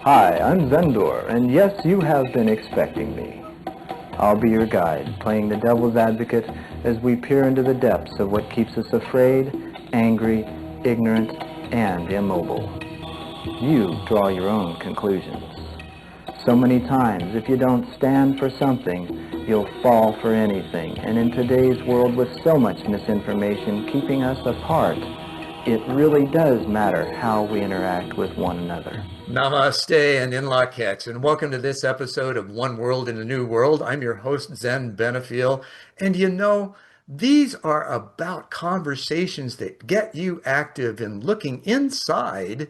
Hi, I'm Zendor, and yes, you have been expecting me. I'll be your guide, playing the devil's advocate as we peer into the depths of what keeps us afraid, angry, ignorant, and immobile. You draw your own conclusions. So many times, if you don't stand for something, you'll fall for anything. And in today's world with so much misinformation keeping us apart, it really does matter how we interact with one another. Namaste and Inla and welcome to this episode of One World in a New World. I'm your host, Zen Benefiel, and these are about conversations that get you active in looking inside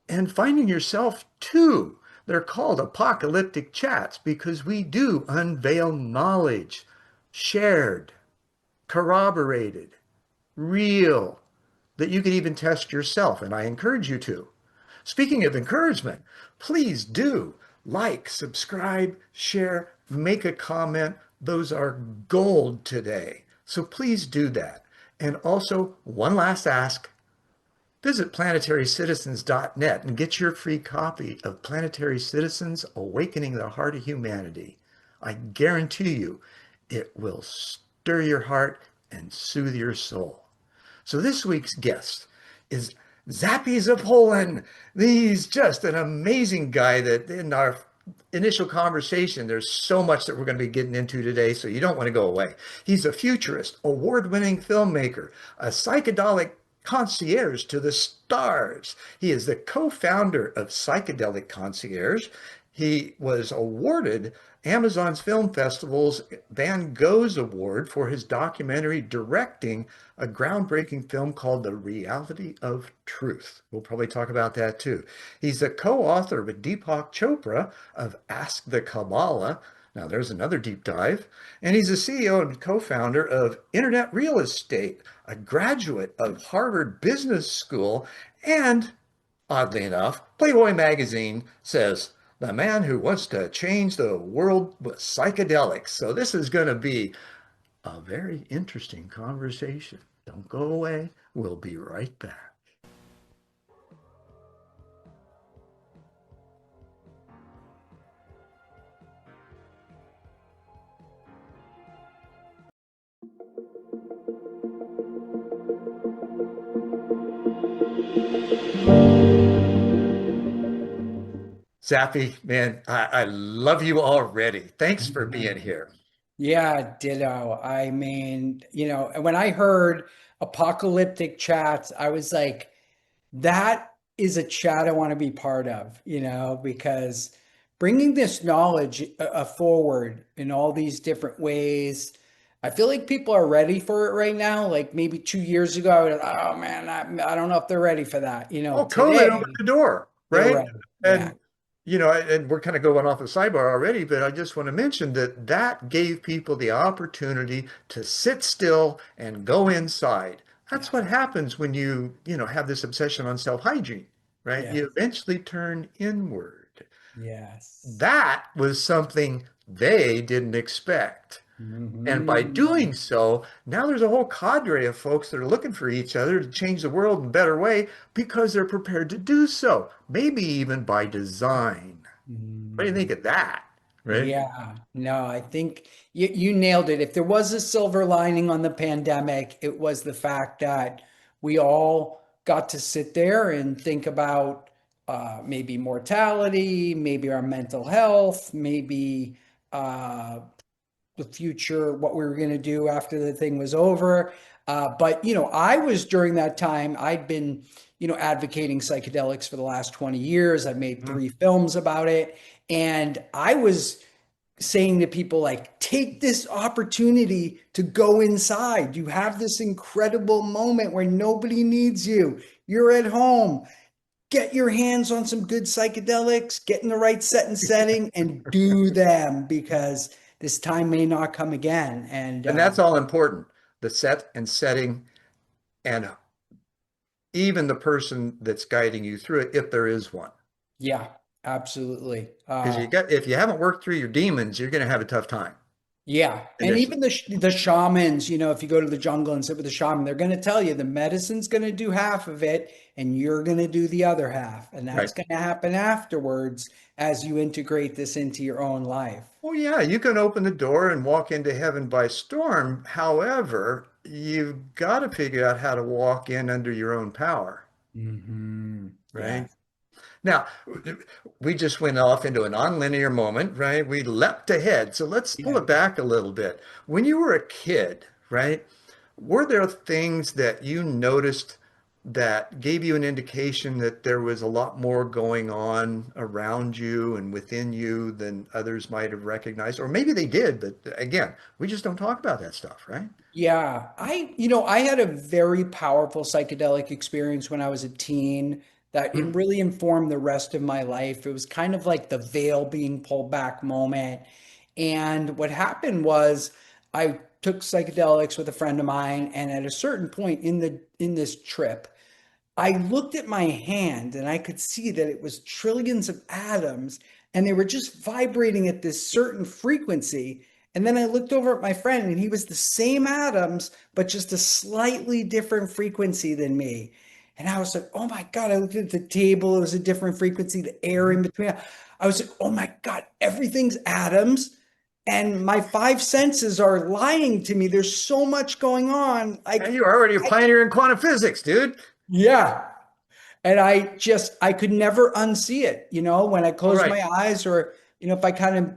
and finding yourself too. They're called apocalyptic chats because we do unveil knowledge, shared, corroborated, real, that you can even test yourself, and I encourage you to. Speaking of encouragement, please do like, subscribe, share, make a comment. Those are gold today. So please do that. And also, one last ask, visit planetarycitizens.net and get your free copy of Planetary Citizens Awakening the Heart of Humanity. I guarantee you it will stir your heart and soothe your soul. So this week's guest is Zappy Zapolin. He's just an amazing guy that in our initial conversation, there's so much that we're going to be getting into today, so you don't want to go away. He's a futurist, award-winning filmmaker, a psychedelic concierge to the stars. He is the co-founder of Psychedelic Concierge. He was awarded Amazon's Film Festival's Van Gogh's Award for his documentary directing a groundbreaking film called The Reality of Truth. We'll probably talk about that too. He's the co-author with Deepak Chopra of Ask the Kabbalah. Now there's another deep dive. And he's the CEO and co-founder of Internet Real Estate, a graduate of Harvard Business School, and oddly enough, Playboy magazine says, the man who wants to change the world with psychedelics. So this is going to be a very interesting conversation. Don't go away. We'll be right back. Zappy, man, I love you already. Thanks for being here. Yeah, ditto. I mean, when I heard apocalyptic chats, I was like, that is a chat I want to be part of, because bringing this knowledge forward in all these different ways, I feel like people are ready for it right now. Like maybe 2 years ago, I was, oh man, I don't know if they're ready for that. Oh, COVID Today opened the door, they're right? ready. Yeah. And and we're kind of going off the sidebar already, but I just want to mention that that gave people the opportunity to sit still and go inside. That's what happens when have this obsession on self-hygiene, right? Yeah. You eventually turn inward. Yes. That was something they didn't expect. And by Mhm. doing so, now there's a whole cadre of folks that are looking for each other to change the world in a better way because they're prepared to do so, maybe even by design. What do you think Mm. of that? Right? Yeah, no, I think you nailed it. If there was a silver lining on the pandemic, it was the fact that we all got to sit there and think about maybe mortality, maybe our mental health, maybe uh, the future, what we were going to do after the thing was over. But I was during that time, I'd been, advocating psychedelics for the last 20 years. I made Mhm. 3 films about it. And I was saying to people, like, take this opportunity to go inside. You have this incredible moment where nobody needs you. You're at home. Get your hands on some good psychedelics, get in the right set and setting, and do them because this time may not come again. And And that's all important. The set and setting, and even the person that's guiding you through it, if there is one. yeah, absolutely. Because if you haven't worked through your demons, you're going to have a tough time. Yeah. And initially. even the shamans, if you go to the jungle and sit with the shaman, they're going to tell you the medicine's going to do half of it and you're going to do the other half. And that's Right. going to happen afterwards as you integrate this into your own life. Well, yeah, you can open the door and walk into heaven by storm. However, you've got to figure out how to walk in under your own power, Yeah. right? Now, we just went off into a nonlinear moment, right? We leapt ahead. So let's pull Yeah. it back a little bit. When you were a kid, right, were there things that you noticed that gave you an indication that there was a lot more going on around you and within you than others might have recognized? Or maybe they did, but again, we just don't talk about that stuff, right? Yeah, I had a very powerful psychedelic experience when I was a teen that it Hmm. really informed the rest of my life. It was kind of like the veil being pulled back moment. And what happened was I took psychedelics with a friend of mine, and at a certain point in this trip, I looked at my hand and I could see that it was trillions of atoms and they were just vibrating at this certain frequency. And then I looked over at my friend and he was the same atoms, but just a slightly different frequency than me. And I was like, oh my God, I looked at the table, it was a different frequency, the air in between. I was like, oh my God, everything's atoms. And my five senses are lying to me. There's so much going on. And you're already a pioneer in quantum physics, dude. Yeah. And I could never unsee it, when I All close right. my eyes or, if I kind of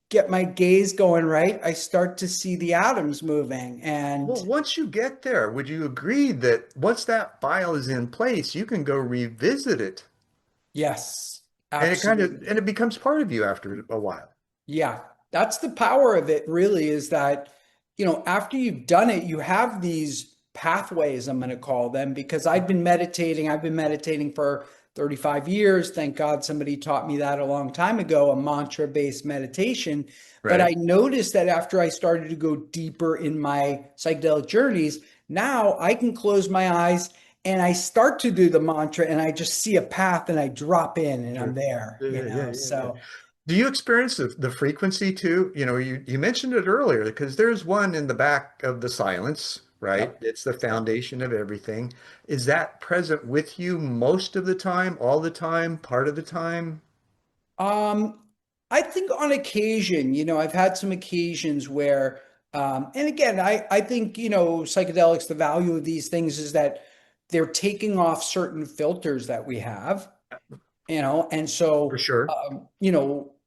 get my gaze going right, I start to see the atoms moving. Well, And once you get there, would you agree that once that file is in place, you can go revisit it yes, and absolutely. it becomes part of you after a while? Yeah, that's the power of it, really, is that, after you've done it, you have these pathways, I'm going to call them, because I've been meditating for 35 years. Thank God somebody taught me that a long time ago, a mantra-based meditation. But I Right? noticed that after I started to go deeper in my psychedelic journeys, now I can close my eyes and I start to do the mantra and I just see a path and I drop in and I'm Sure. there, Yeah, yeah, yeah, yeah, yeah. So. Do you experience the frequency too? You mentioned it earlier because there's one in the back of the silence, right? Yep. It's the Yep. foundation of everything. Is that present with you most of the time, all the time, part of the time? Um, I think on occasion, I've had some occasions where, and again, I think, psychedelics, the value of these things is that they're taking off certain filters that we have, and For so, sure.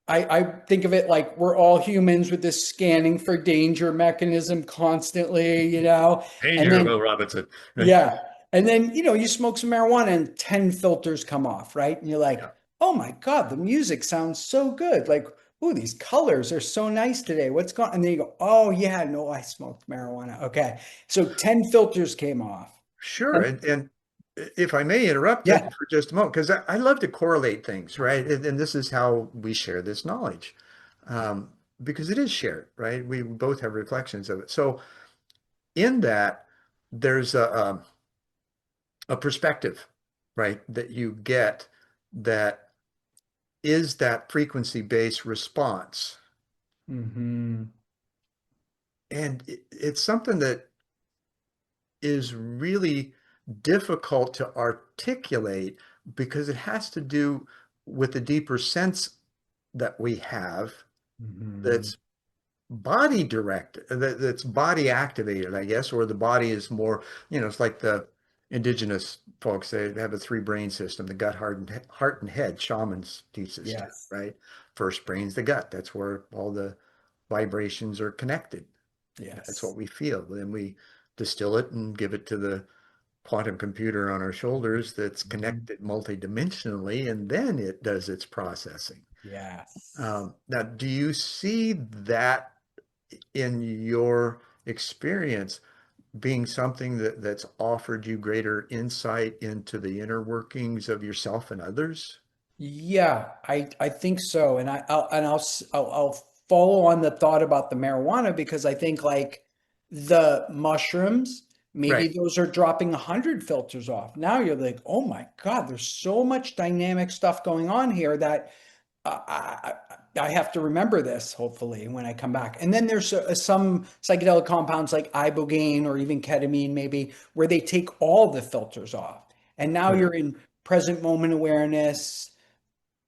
I think of it like we're all humans with this scanning for danger mechanism constantly, and Danger, then Will Robinson. Right? yeah. And then, you smoke some marijuana and 10 filters come off, right? And you're like, Yeah. oh my God, the music sounds so good. Like, oh, these colors are so nice today. What's going on? And then you go, oh yeah, no, I smoked marijuana. Okay. So 10 filters came off. Sure. And And if I may interrupt yeah, it for just a moment, because I love to correlate things, right? And this is how we share this knowledge, um, because it is shared, right? We both have reflections of it. So in that, there's a perspective, right, that you get that is that frequency-based response. hmm And it's something that is really difficult to articulate because it has to do with the deeper sense that we have hmm that's body directed, that's body activated, I guess, or the body is more, it's like the indigenous folks, they have a three brain system, the gut, heart and head. Shamans teach this too, yes, right? First brain's the gut. That's where all the vibrations are connected. That's what yes. we feel. Then we distill it and give it to the quantum computer on our shoulders that's Mhm. connected multidimensionally, and then it does its processing. Yes. Now, do you see that in your experience being something that's offered you greater insight into the inner workings of yourself and others? Yeah, I think so, and I'll follow on the thought about the marijuana because I think like the mushrooms, maybe Right. those are dropping 100 filters off. Now you're like, oh my God, there's so much dynamic stuff going on here that I have to remember this hopefully when I come back. And then there's some psychedelic compounds like ibogaine or even ketamine, maybe, where they take all the filters off. And now Right. you're in present moment awareness,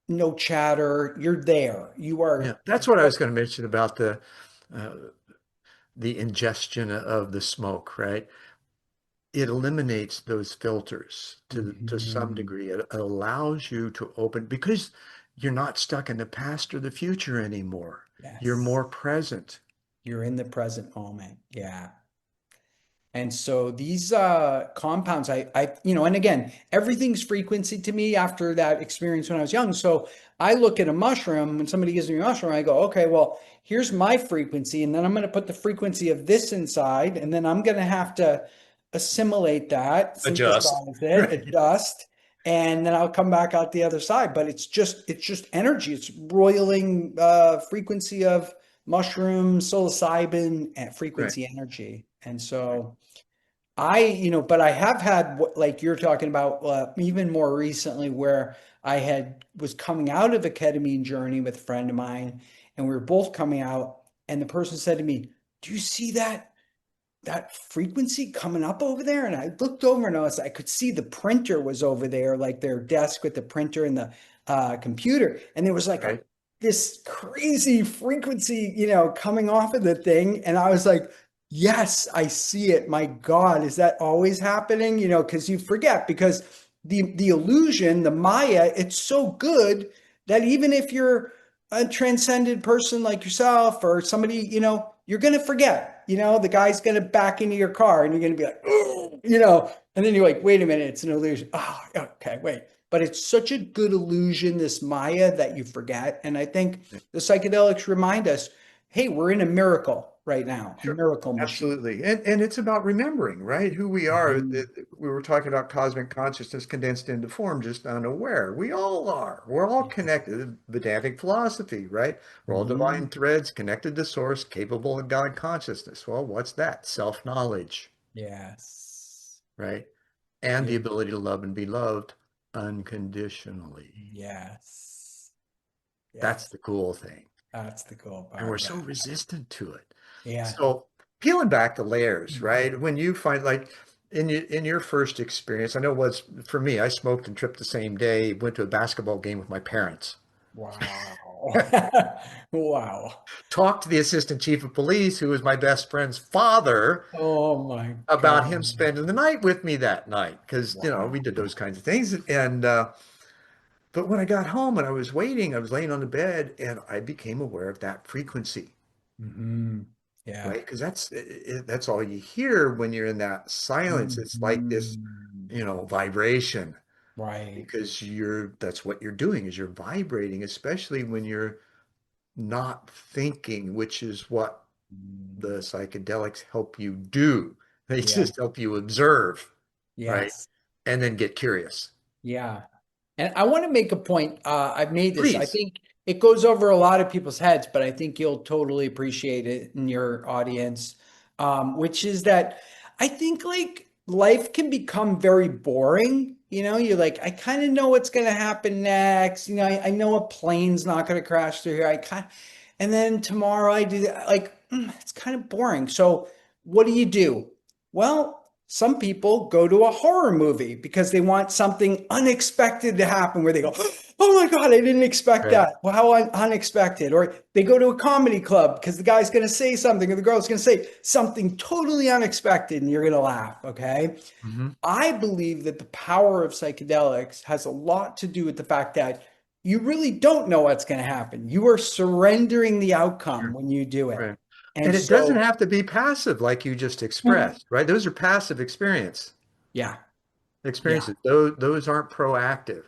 no chatter. You're there. You Yeah, are. that's what I was going to mention about uh, the ingestion of the smoke, right? It eliminates those filters to some Mhm. degree. It allows you to open because you're not stuck in the past or the future anymore. You're Yes. more present. You're in the present moment. Yeah. And so these compounds, and again, everything's frequency to me after that experience when I was young. So I look at a mushroom, when somebody gives me a mushroom, I go, okay, well, here's my frequency, and then I'm going to put the frequency of this inside, and then I'm going to have to assimilate that, Adjust. synthesize it, Right. adjust, and then I'll come back out the other side. But it's just energy. It's roiling frequency of mushroom, psilocybin, and Right. frequency energy. And so but I have had like you're talking about even more recently where was coming out of a ketamine journey with a friend of mine, and we were both coming out, and the person said to me, "Do you see that frequency coming up over there?" And I looked over and I could see the printer was over there, like their desk with the printer and the computer. And there was like Right. this crazy frequency, coming off of the thing. And I was like, yes, I see it. My God, is that always happening? Because you forget, because the illusion, the Maya, it's so good that even if you're a transcended person like yourself or somebody, you're going to forget, the guy's going to back into your car and you're going to be like, oh, and then you're like, wait a minute, it's an illusion. Oh, okay, wait. But it's such a good illusion, this Maya, that you forget. And I think the psychedelics remind us, hey, we're in a miracle right now, a Sure. miracle machine. Absolutely. And it's about remembering, right? Who we are. Mhm. We were talking about cosmic consciousness condensed into form, just unaware. We all are. We're all connected. Vedantic philosophy, right? We're all Mhm. divine threads connected to source, capable of God consciousness. Well, what's that? Self-knowledge, Yes. right? And Yeah. the ability to love and be loved unconditionally. Yes. That's Yes. the cool thing. That's the cool And we're part. so Yeah. resistant to it. Yeah. So peeling back the layers, Mhm. right? When you find like in your first experience, I know it was for me, I smoked and tripped the same day, went to a basketball game with my parents, Wow. Wow. talked to the assistant chief of police, who was my best friend's father, Oh my about him God. spending the night with me that night, because we Wow. did those kinds of things. And but when I got home and I was waiting, I was laying on the bed and I became aware of that frequency. Hmm. Yeah. Right? Because that's all you hear when you're in that silence. It's like this, Mhm. vibration Right. because that's what you're doing is you're vibrating, especially when you're not thinking, which is what the Mm. psychedelics help you do. They Yeah. just help you observe, right? Yes. And then get curious. Yeah. And I want to make a point. I've made this. I Please. think it goes over a lot of people's heads, but I think you'll totally appreciate it in your audience. Which is that I think like life can become very boring. You're like, I kind of know what's going to happen next. I know a plane's not going to crash through here. And then tomorrow I do that. Like, it's kind of boring. So what do you do? Well, some people go to a horror movie because they want something unexpected to happen where they go, oh my God, I didn't expect Right. that. Well, how unexpected. Or they go to a comedy club because the guy's going to say something or the girl's going to say something totally unexpected and you're going to laugh. Okay. Hmm. I believe that the power of psychedelics has a lot to do with the fact that you really don't know what's going to happen. You are surrendering the outcome Sure. when you do it. Right. And And it doesn't so, have to be passive like you just expressed, right? Those are passive yeah, yeah, experiences. Those aren't proactive.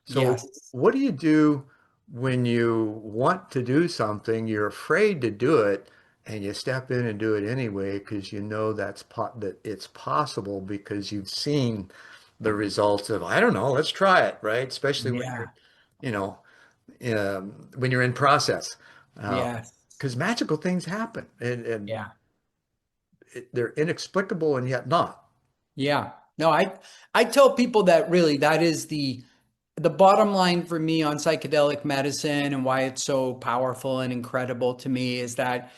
So yes, what do you do when you want to do something, you're afraid to do it, and you step in and do it anyway because you know that it's possible because you've seen the results of, I don't know, let's try it, right? Especially when yeah, you know, when you're in process. yes. Because magical things happen and Yeah. they're inexplicable and yet not. Yeah. No, I tell people that really that is the the bottom line for me on psychedelic medicine and why it's so powerful and incredible to me is that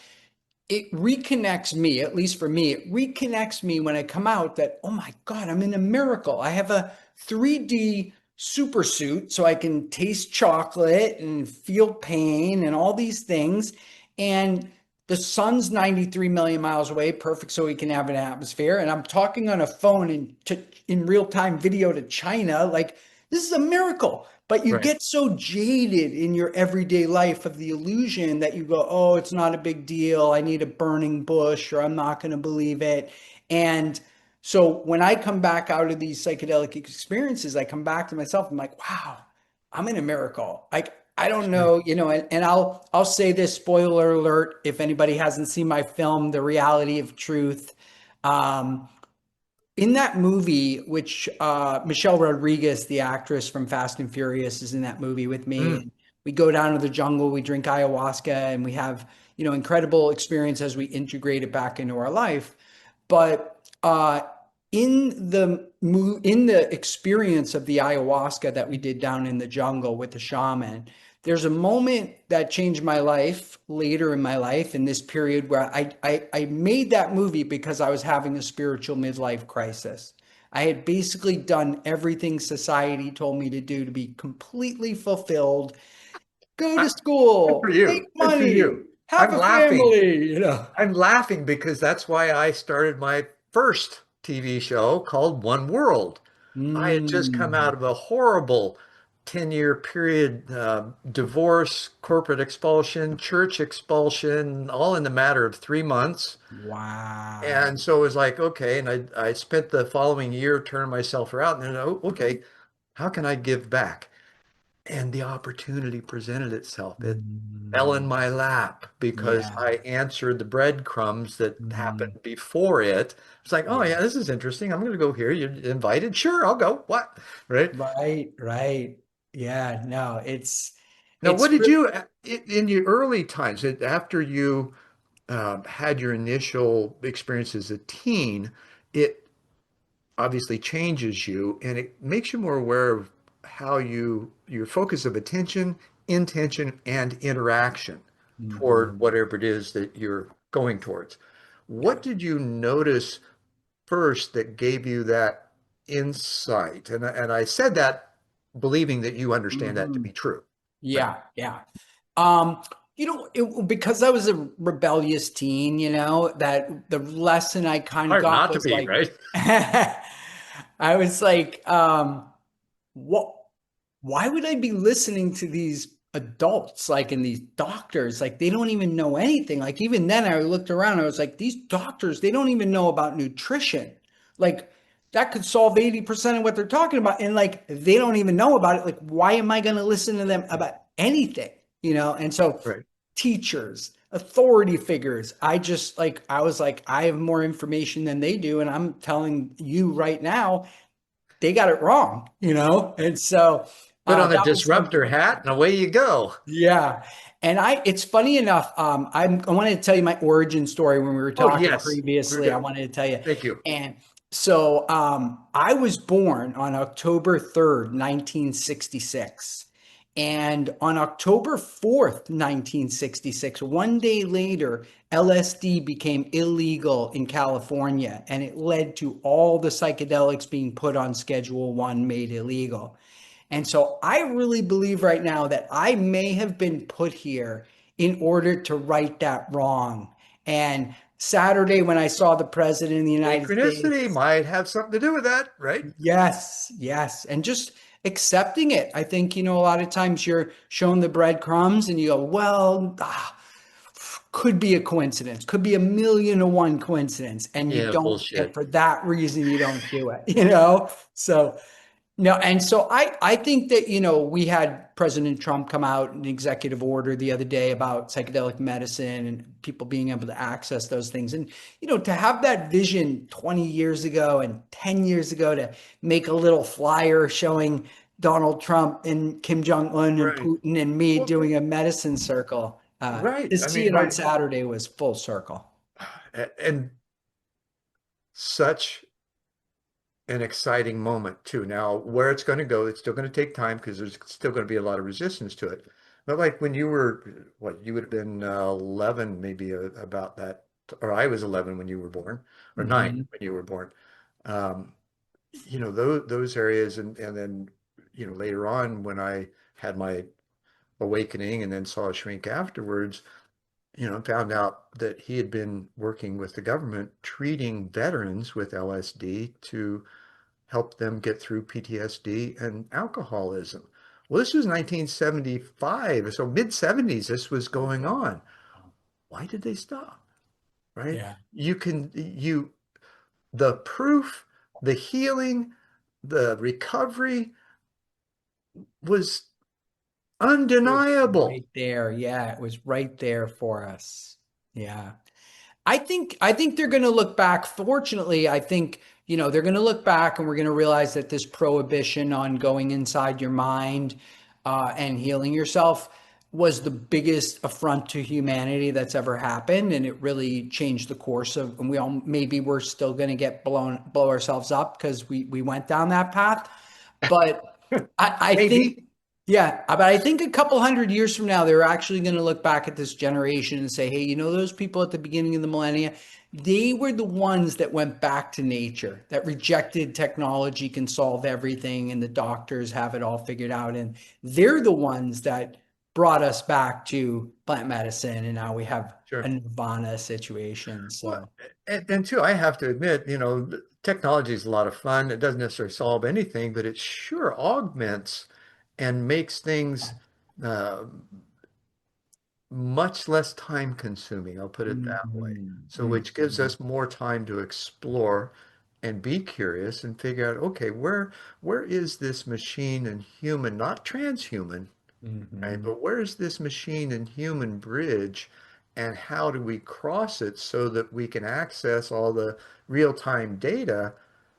it reconnects me, at least for me, it reconnects me when I come out that, oh my God, I'm in a miracle. I have a 3D super suit so I can taste chocolate and feel pain and all these things. And the sun's 93 million miles away, perfect so we can have an atmosphere. And I'm talking on a phone in real time video to China. Like, this is a miracle. But you Right. get so jaded in your everyday life of the illusion that you go, oh, it's not a big deal. I need a burning bush, or I'm not going to believe it. And so when I come back out of these psychedelic experiences, I come back to myself. I'm like, wow, I'm in a miracle. Like, I don't Sure. know, and I'll say this, spoiler alert, if anybody hasn't seen my film, The Reality of Truth. Um, in that movie, which Michelle Rodriguez, the actress from Fast and Furious, is in that movie with me. Mm. And we go down to the jungle, we drink ayahuasca, and we have, incredible experience as we integrate it back into our life. But in the experience of the ayahuasca that we did down in the jungle with the shaman, there's a moment that changed my life later in my life in this period where I made that movie because I was having a spiritual midlife crisis. I had basically done everything society told me to do to be completely fulfilled. Go to Good for school, make you. Good for money, you. have I'm a laughing. family. I'm laughing because that's why I started my first TV show called One World. I had just come out Mm, of a horrible 10-year period, divorce, corporate expulsion, church expulsion, all in the matter of 3 months. wow. And so it was like, okay. And I spent the following year turning myself around and then, oh, okay, how can I give back? And the opportunity presented itself. It fell in Mm, my lap because yeah. I answered the breadcrumbs that Mm, happened before it. It's like, oh yeah. yeah, this is interesting. I'm going to go here. You're invited. Sure, I'll go. What? Right. Right, right. Yeah, no, Now, it's what did re- you, in your early times, after you had your initial experience as a teen, it obviously changes you and it makes you more aware of how your focus of attention, intention, and interaction toward Mhm. whatever it is that you're going towards. Yeah. What did you notice first that gave you that insight? And I said that believing that you understand that to Mhm. be true, right? Yeah, yeah. Um, because I was a rebellious teen, that the lesson I kind of Hard got not to was be, like, right? I was like, what, why would I be listening to these adults, like, and these doctors? Like, they don't even know anything. Like, even then I looked around, I was like, these doctors, they don't even know about nutrition. Like, that could solve 80% of what they're talking about. And like, they don't even know about it. Like, why am I going to listen to them about anything? And so Right. teachers, authority figures, I was like, I have more information than they do. And I'm telling you right now, they got it wrong. And so Put on a that was like, disruptor hat and away you go. yeah. And it's funny enough. I wanted to tell you my origin story when we were Oh, talking yes. We're previously. I good. wanted to tell you. Thank you. And so I was born on October 3rd, 1966. And on October 4th, 1966, one day later, LSD became illegal in California, and it led to all the psychedelics being put on Schedule 1, made illegal. And so I really believe right now that I may have been put here in order to right that wrong. And Saturday, when I saw the president of the United Synchronicity States, might have something to do with that, right? yes, yes. And just accepting it. I think, a lot of times you're shown the breadcrumbs and you go, well, could be a coincidence, could be a million to one coincidence. And you Yeah, don't, and bullshit. for that reason, you don't do it, So no, and so I think that, we had President Trump come out an executive order the other day about psychedelic medicine and people being able to access those things. And, to have that vision 20 years ago and 10 years ago to make a little flyer showing Donald Trump and Kim Jong-un and Right. Putin and me Well, doing a medicine circle. right. To I see mean, it on right. Saturday was full circle. And such an exciting moment too. Now, where it's going to go, it's still going to take time because there's still going to be a lot of resistance to it. But like when you were, what, you would have been 11, maybe about that, or I was 11 when you were born, or 9 Hmm. when you were born. Um, those areas, and then, later on when I had my awakening and then saw a shrink afterwards, found out that he had been working with the government treating veterans with LSD to help them get through PTSD and alcoholism. Well, this was 1975, so mid 70s, this was going on. Why did they stop? Right? Yeah. The proof, the healing, the recovery was It was undeniable. right there. Yeah, it was right there for us. Yeah. I think they're going to look back. Fortunately, I think, they're going to look back and we're going to realize that this prohibition on going inside your mind and healing yourself was the biggest affront to humanity that's ever happened, and it really changed the course of. And we all maybe we're still going to get blow ourselves up because we went down that path, but I think, Maybe. yeah, but I think a couple hundred years from now, they're actually going to look back at this generation and say, hey, those people at the beginning of the millennia, they were the ones that went back to nature, that rejected technology can solve everything and the doctors have it all figured out. And they're the ones that brought us back to plant medicine. And now we have a Sure. nirvana situation. Well, So, and too, I have to admit, technology is a lot of fun. It doesn't necessarily solve anything, but it sure augments and makes things uh, much less time consuming. I'll put it that way. mhm, So, which gives mhm, us more time to explore and be curious and figure out, okay, where is this machine and human, not transhuman, right? mhm, But where's this machine and human bridge, and how do we cross it so that we can access all the real-time data,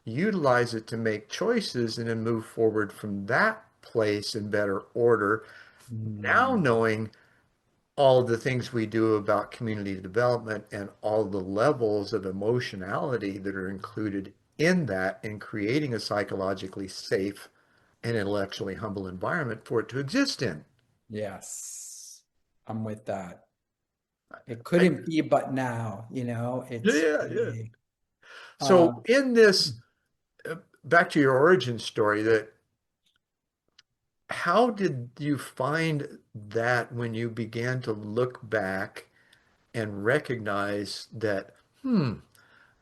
utilize it to make choices, and then move forward from that place in better order? Now mhm. knowing all of the things we do about community development and all the levels of emotionality that are included in that, in creating a psychologically safe and intellectually humble environment for it to exist in. Yes, I'm with that. It I, couldn't be but now, it's yeah, yeah. really, So um, in this, back to your origin story, that how did you find that when you began to look back and recognize that,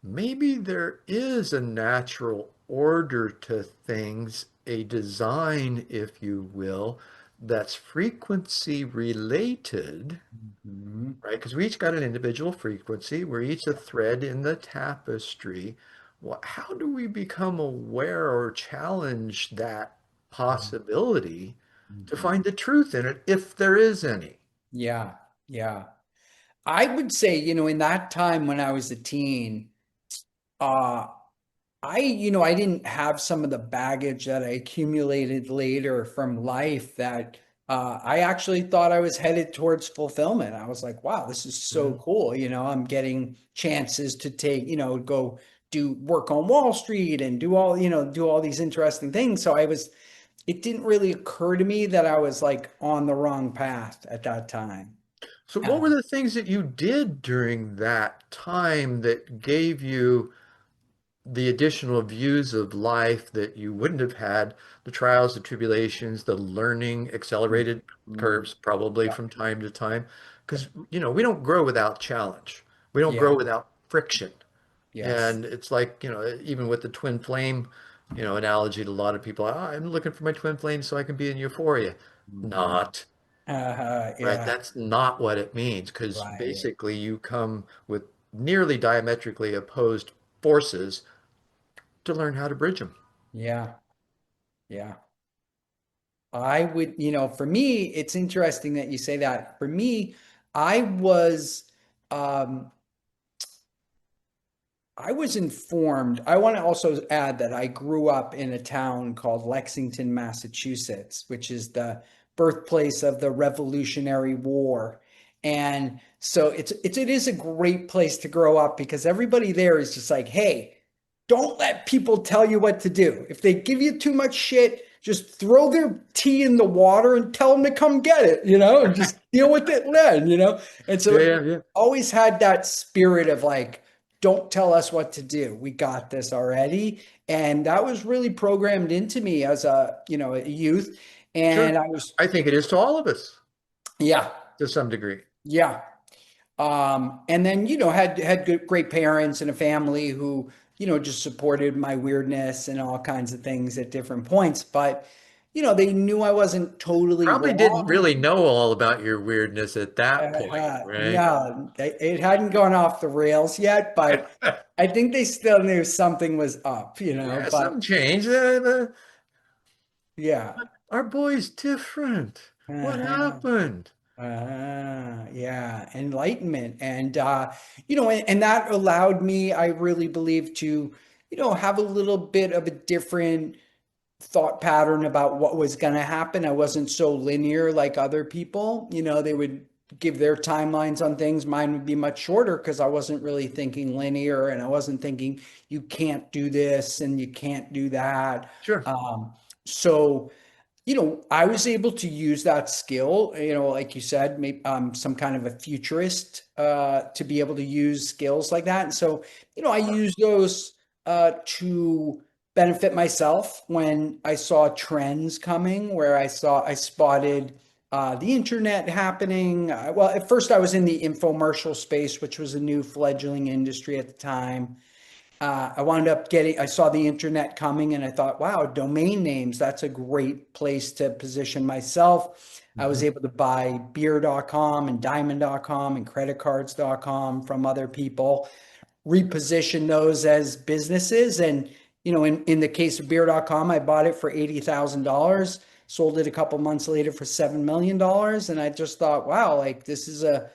maybe there is a natural order to things, a design, if you will, that's frequency related, mhm, right? Because we each got an individual frequency. We're each a thread in the tapestry. How do we become aware or challenge that possibility to mhm. find the truth in it, if there is any? Yeah, yeah. I would say, in that time when I was a teen, uh, I didn't have some of the baggage that I accumulated later from life that I actually thought I was headed towards fulfillment. I was like, wow, this is so Mhm. cool. I'm getting chances to take, go do work on Wall Street and do all these interesting things. So it didn't really occur to me that I was like on the wrong path at that time. So, what were Uh, the things that you did during that time that gave you the additional views of life that you wouldn't have had, the trials, the tribulations, the learning, accelerated mm, curves, probably yeah, from time to time? Because, we don't grow without challenge. We don't grow yeah, without friction. yes. And it's like, even with the twin flame, analogy to a lot of people, I'm looking for my twin flame so I can be in euphoria. Mhm. Not. Right? Yeah, That's not what it means, because right. basically you come with nearly diametrically opposed forces to learn how to bridge them. Yeah, yeah. I would, for me, it's interesting that you say that. For me, I was, um, I was informed. I want to also add that I grew up in a town called Lexington, Massachusetts, which is the birthplace of the Revolutionary War. And so it is a great place to grow up because everybody there is just like, hey, don't let people tell you what to do. If they give you too much shit, just throw their tea in the water and tell them to come get it, and just deal with it then. And Yeah, so yeah, yeah. always had that spirit of like, don't tell us what to do. We got this already. And that was really programmed into me as a youth. And Sure. I was, I think it is to all of us yeah, to some degree. yeah. And then, had good, great parents and a family who, just supported my weirdness and all kinds of things at different points. But, they knew I wasn't totally Probably didn't wrong. really know all about your weirdness at that point, right? No, it hadn't gone off the rails yet, but I think they still knew something was up. Yeah, But some change. yeah. Our boy's different. What Uh-huh. happened? Yeah, enlightenment. And that allowed me, I really believe, to, have a little bit of a different thought pattern about what was going to happen. I wasn't so linear like other people. They would give their timelines on things. Mine would be much shorter because I wasn't really thinking linear and I wasn't thinking you can't do this and you can't do that. Sure. So I was able to use that skill, like you said, maybe some kind of a futurist to be able to use skills like that. And so, I use those to benefit myself when I saw trends coming, where I spotted the internet happening. Well, at first I was in the infomercial space, which was a new fledgling industry at the time. I wound up I saw the internet coming and I thought, wow, domain names, that's a great place to position myself. I was Mhm. able to buy beer.com and diamond.com and creditcards.com from other people, reposition those as businesses. And, in the case of beer.com, I bought it for $80,000, sold it a couple months later for $7 million. And I just thought, wow, like this is a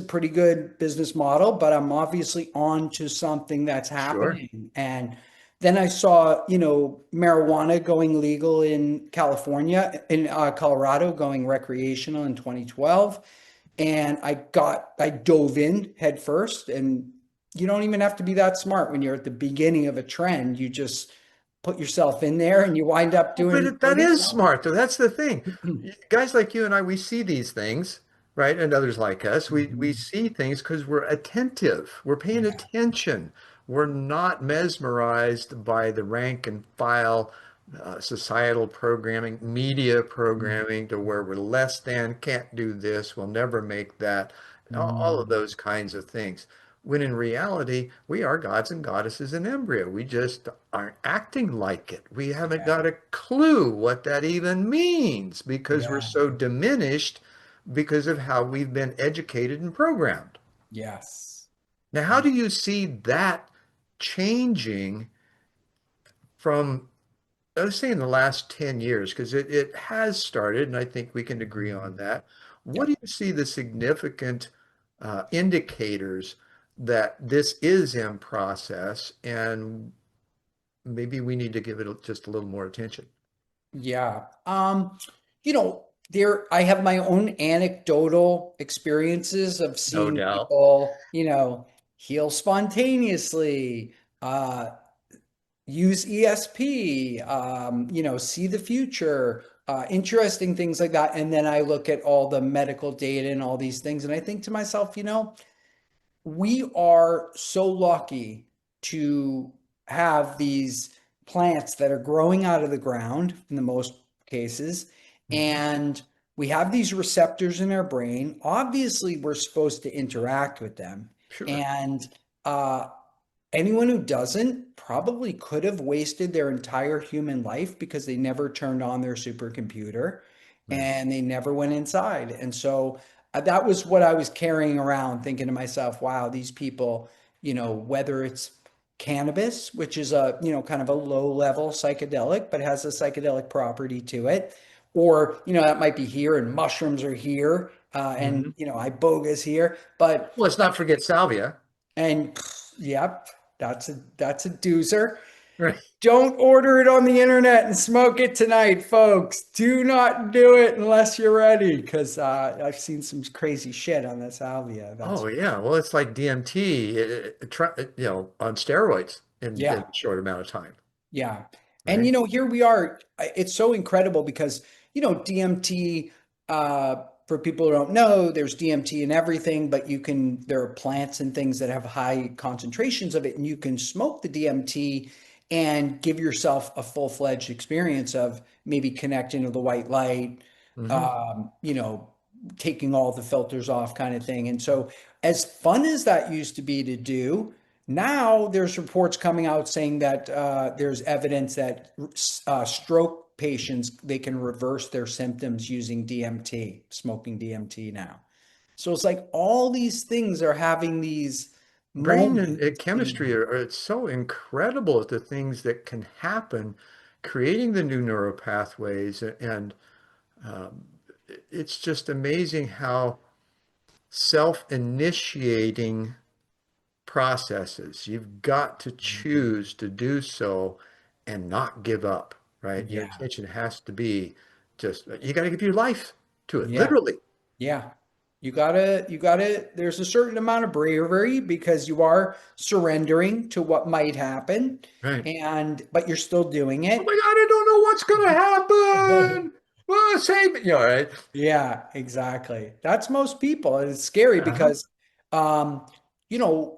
pretty good business model, but I'm obviously on to something that's Sure. happening. And then I saw, marijuana going legal in California, in Colorado going recreational in 2012. And I dove in head first. And you don't even have to be that smart when you're at the beginning of a trend. You just put yourself in there and you wind up Well, but doing that pretty is well. smart, though. That's the thing. Guys like you and I, we see these things, right? And others like us, we Mhm. see things because we're attentive. We're paying Yeah. attention. We're not mesmerized by the rank and file societal programming, media programming to where we're less than, can't do this, we'll never make that, all of Mhm. those kinds of things. When in reality, we are gods and goddesses in embryo. We just aren't acting like it. We haven't Yeah. got a clue what that even means because we're Yeah. so diminished because of how we've been educated and programmed. Yes. Now, how do you see that changing from, let's say, in the last 10 years? Because it has started, and I think we can agree on Mhm. that. What Yep. do you see the significant indicators that this is in process, and maybe we need to give it just a little more attention? Yeah. I have my own anecdotal experiences of No seeing doubt. people, heal spontaneously, uh, use ESP, see the future, interesting things like that. And then I look at all the medical data and all these things, and I think to myself, we are so lucky to have these plants that are growing out of the ground in the most cases. Mhm. And we have these receptors in our brain. Obviously, we're supposed to interact with them. Sure. And uh, anyone who doesn't probably could have wasted their entire human life because they never turned on their supercomputer Right. and they never went inside. And so that was what I was carrying around, thinking to myself, wow, these people, whether it's cannabis, which is a, kind of a low level psychedelic, but has a psychedelic property to it, or, that might be here and mushrooms are here. And, Mhm. iboga's here, but Let's not forget salvia. and yep, that's a doozer. Right. Don't order it on the internet and smoke it tonight, folks. Do not do it unless you're ready, because I've seen some crazy shit on that salvia. That's Oh yeah. Well, it's like DMT, on steroids. in Yeah. a short amount of time, Yeah. And right? here we are. It's so incredible because, DMT, for people who don't know, there's DMT in everything, but there are plants and things that have high concentrations of it, and you can smoke the DMT and give yourself a full-fledged experience of maybe connecting to the white light, Hmm. um, you know, taking all the filters off kind of thing. And so, as fun as that used to be to do, now there's reports coming out saying that there's evidence that stroke patients, they can reverse their symptoms using DMT, smoking DMT now. So it's like all these things are having these Brain and moments. chemistry are it's so incredible at the things that can happen, creating the new neural pathways, and um, it's just amazing how self-initiating processes. You've got to choose to do so and not give up, right? Your Yeah, attention has to be just, you got to give your life to it, yeah. literally. Yeah. There's a certain amount of bravery because you are surrendering to what might happen, Right. but you're still doing Oh my it. God, I don't know what's going to happen. Well, save me. Right. Yeah, exactly. That's most people. And it's scary Uh-huh. because,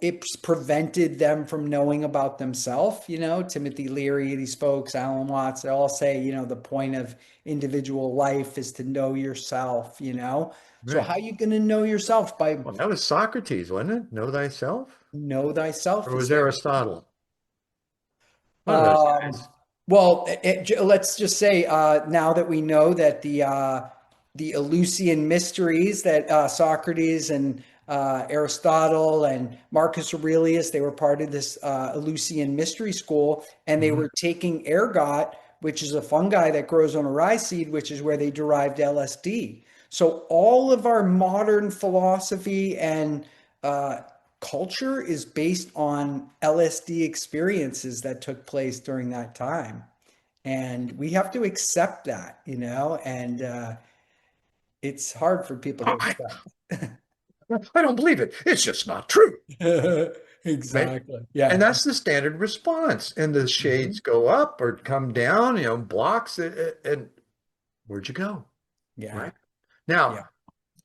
it's prevented them from knowing about themselves. Timothy Leary, these folks, Alan Watts, they all say, the point of individual life is to know yourself. So Right. how are you going to know yourself? By Well, that was Socrates, wasn't it? Know thyself? know Or thyself was is very Aristotle? One of those Um, guys. well, let's just say now that we know that the Eleusinian mysteries that Socrates and Aristotle and Marcus Aurelius, they were part of this Eleusinian mystery school, and they Mhm. were taking ergot, which is a fungi that grows on a rye seed, which is where they derived LSD. So all of our modern philosophy and uh, culture is based on LSD experiences that took place during that time. And we have to accept that, and it's hard for people to I, accept. I don't believe it. It's just not true. Right? Exactly. And Yeah. that's the standard response. And the Mhm. shades go up or come down, blocks it. And where'd you go? Yeah. Right? Now, Yeah.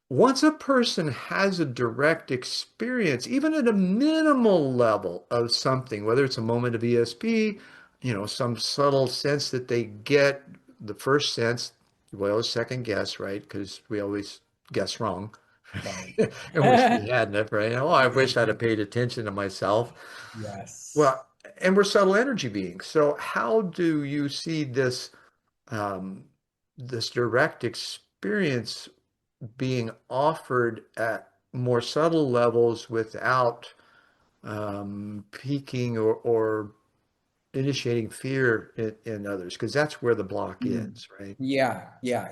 once a person has a direct experience, even at a minimal level of something, whether it's a moment of ESP, some subtle sense that they get, the first sense, we always second guess, right? Because we always guess wrong Right. and wish we hadn't, right? Oh, I wish I'd have paid attention to myself. Yes. Well, and we're subtle energy beings. So how do you see um, this direct experience being offered at more subtle levels without piquing or initiating fear in others? Because that's where the block Mm. is, right? Yeah, yeah.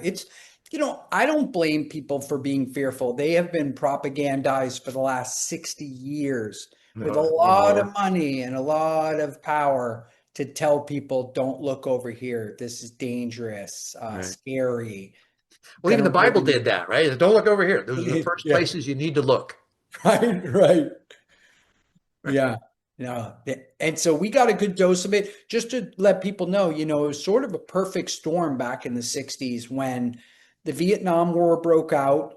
I don't blame people for being fearful. They have been propagandized for the last 60 years with a Or lot of more, money and a lot of power to tell people, don't look over here. This is dangerous, right? scary, Well, even gonna the Bible ruin did that, right? Don't look over here. Those are the you. first Yeah, places you need to look. right, right. Right. Yeah. No. And so we got a good dose of it just to let people know, it was sort of a perfect storm back in the 60s when the Vietnam War broke out.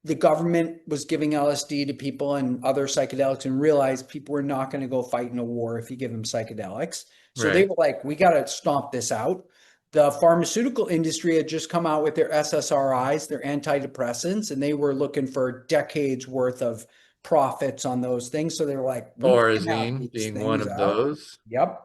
The government was giving LSD to people and other psychedelics and realized people were not going to go fight in a war if you give them psychedelics. So they Right. were like, we got to stomp this out. The pharmaceutical industry had just come out with their SSRIs, their antidepressants, and they were looking for decades worth of profits on those things. So they were like, we can't have Thorazine these being one things of out. those. Yep.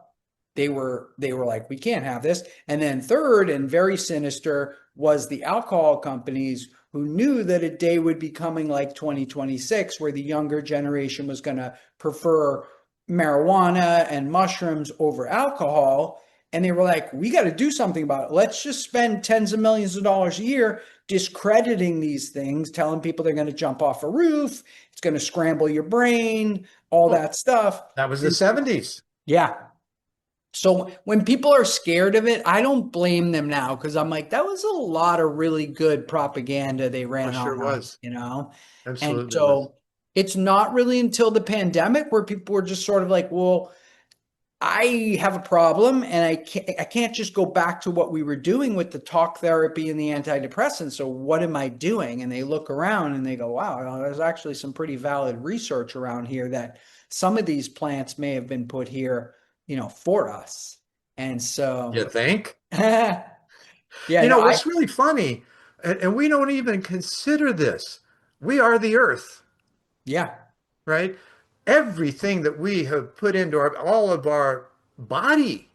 They were like, we can't have this. And then third and very sinister was the alcohol companies who knew that a day would be coming like 2026 where the younger generation was going to prefer marijuana and mushrooms over alcohol. And they were like, we got to do something about it. Let's just spend tens of millions of dollars a year discrediting these things, telling people they're going to jump off a roof, it's going to scramble your brain, all Well, that stuff. that was the And 70s. yeah. So when people are scared of it, I don't blame them now because I'm like, that was a lot of really good propaganda they Oh, ran sure on was. us. And Absolutely was. so it's not really until the pandemic where people were just sort of like, well, I have a problem, and I can't just go back to what we were doing with the talk therapy and the antidepressants. So what am I doing? And they look around and they go, wow, there's actually some pretty valid research around here that some of these plants may have been put here, for us. And You so, think? yeah, You no, know, what's really funny, and we don't even consider this. We are the earth, yeah, right? Everything that we have put into all of our body,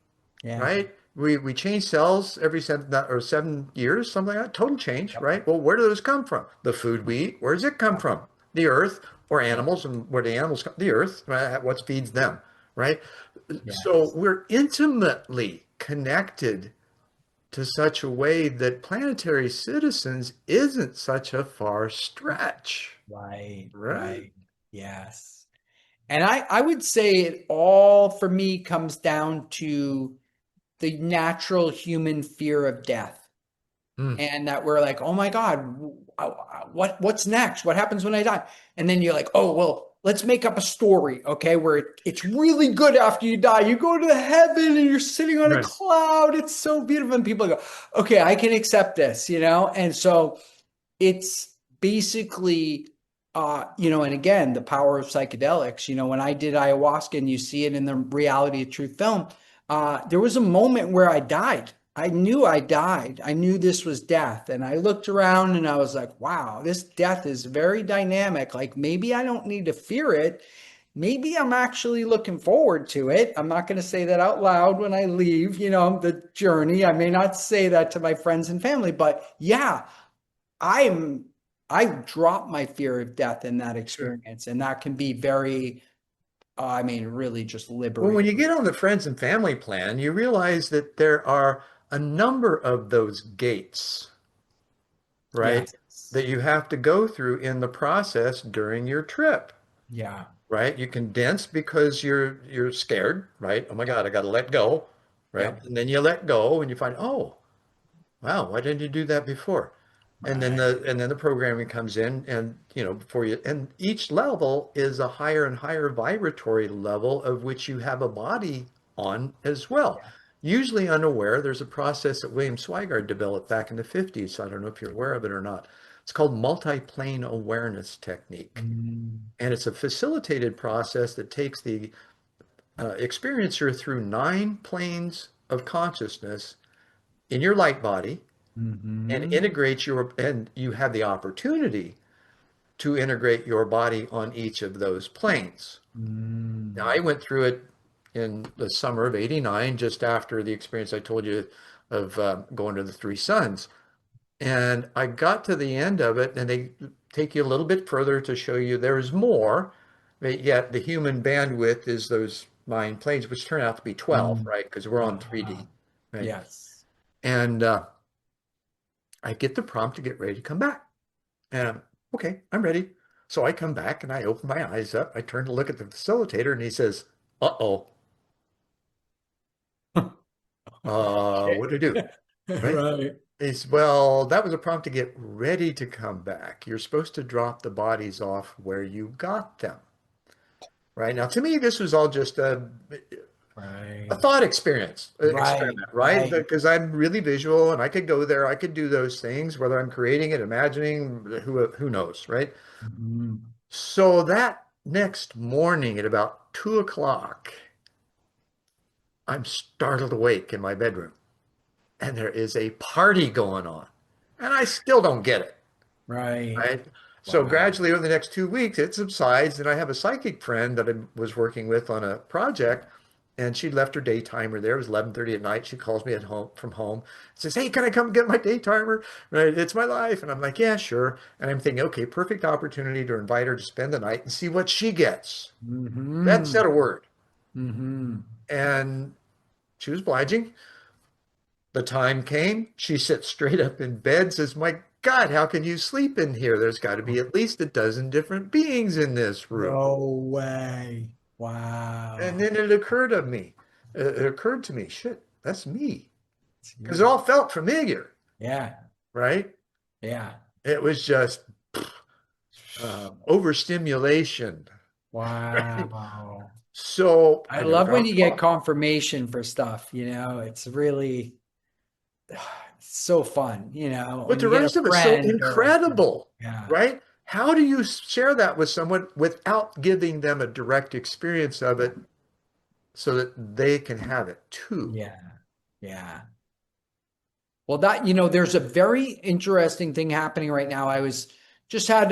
yeah, right? We change cells every 7 years, something like that. Total change, yep, right? Well, where do those come from? The food we eat, where does it come yep, from? The earth or yep, animals, and where the animals come? The earth, right? What feeds them, right? So yes, we're intimately connected to such a way that planetary citizens isn't such a far stretch, right, right? right, yes. And I would say it all for me comes down to the natural human fear of death. Hmm. And that we're like, oh my God, what's next? What happens when I die? And then you're like, oh, well, let's make up a story, okay, where it's really good after you die. You go to heaven and you're sitting on a Right. cloud. It's so beautiful. And people go, okay, I can accept this, And so it's basically and again, the power of psychedelics. When I did ayahuasca, and you see it in the reality of truth film, there was a moment where I died. I knew I died. I knew this was death. And I looked around and I was like, wow, this death is very dynamic. Like, maybe I don't need to fear it. Maybe I'm actually looking forward to it. I'm not going to say that out loud when I leave, the journey. I may not say that to my friends and family, but yeah, I'm I drop my fear of death in that Sure. experience, and that can be very, I mean, really just Well, when liberating. you get on the friends and family plan, you realize that there are a number of those gates, right, Yes. that you have to go through in the process during your trip, Yeah. right? You condense because you're scared, right? Oh my Yep. God, I got to let go, right? Yep. And then you let go and you find, oh, wow, why didn't you do that before? Right. And then the programming comes in and before you and each level is a higher and higher vibratory level of which you have a body on as well. Yeah. Usually unaware, there's a process that William Swigard developed back in the 50s. So I don't know if you're aware of it or not. It's called multiplane awareness technique. Mm, And it's a facilitated process that takes the experiencer through 9 planes of consciousness in your light body and mm-hmm. integrate and you have the opportunity to integrate your body on each of those planes. Now, I Mm, went through it in the summer of '89, just after the experience I told you of going to the Three Suns. And I got to the end of it, and they take you a little bit further to show you there's more, but yet the human bandwidth is those 9 planes, which turn out to be 12, mm. right? Because we're on 3D, Wow. right? Yes. And I get the prompt to get ready to come back. And okay, I'm ready. So I come back and I open my eyes up. I turn to look at the facilitator and he says, uh-oh, Okay. what do I do? Right? Right. He's, well, that was a prompt to get ready to come back. You're supposed to drop the bodies off where you got them. Right? Now, to me, this was all just a Right. thought experience, Right. experiment, right? Right. Because I'm really visual and I could go there, I could do those things, whether I'm creating it, imagining, who knows, right? Mhm. So that next morning at about 2 o'clock, I'm startled awake in my bedroom and there is a party going on. And I still don't get it, Right. right? So Wow. gradually over the next 2 weeks, it subsides. And I have a psychic friend that I was working with on a project. And she left her day timer there. It was 11:30 at night. She calls me at home from home, says, "Hey, can I come get my day timer? Right? It's my life." And I'm like, "Yeah, sure." And I'm thinking, okay, perfect opportunity to invite her to spend the night and see what she gets. That Mm-hmm. said a word. Mm-hmm. And she was obliging. The time came. She sits straight up in bed, says, "My God, how can you sleep in here? There's got to be at least a dozen different beings in this room." No way. And Wow. then it occurred to me, shit, that's me. It's Because it you. all felt familiar, Yeah. right? Yeah. It was just overstimulation, right? Wow. So I I never love when got you get caught. confirmation for stuff, it's really so fun, But when the you get a rest of it's so friend or, incredible, yeah, right? How do you share that with someone without giving them a direct experience of yeah, it so that they can have it too? yeah, yeah. Well, there's a very interesting thing happening right now. I was just had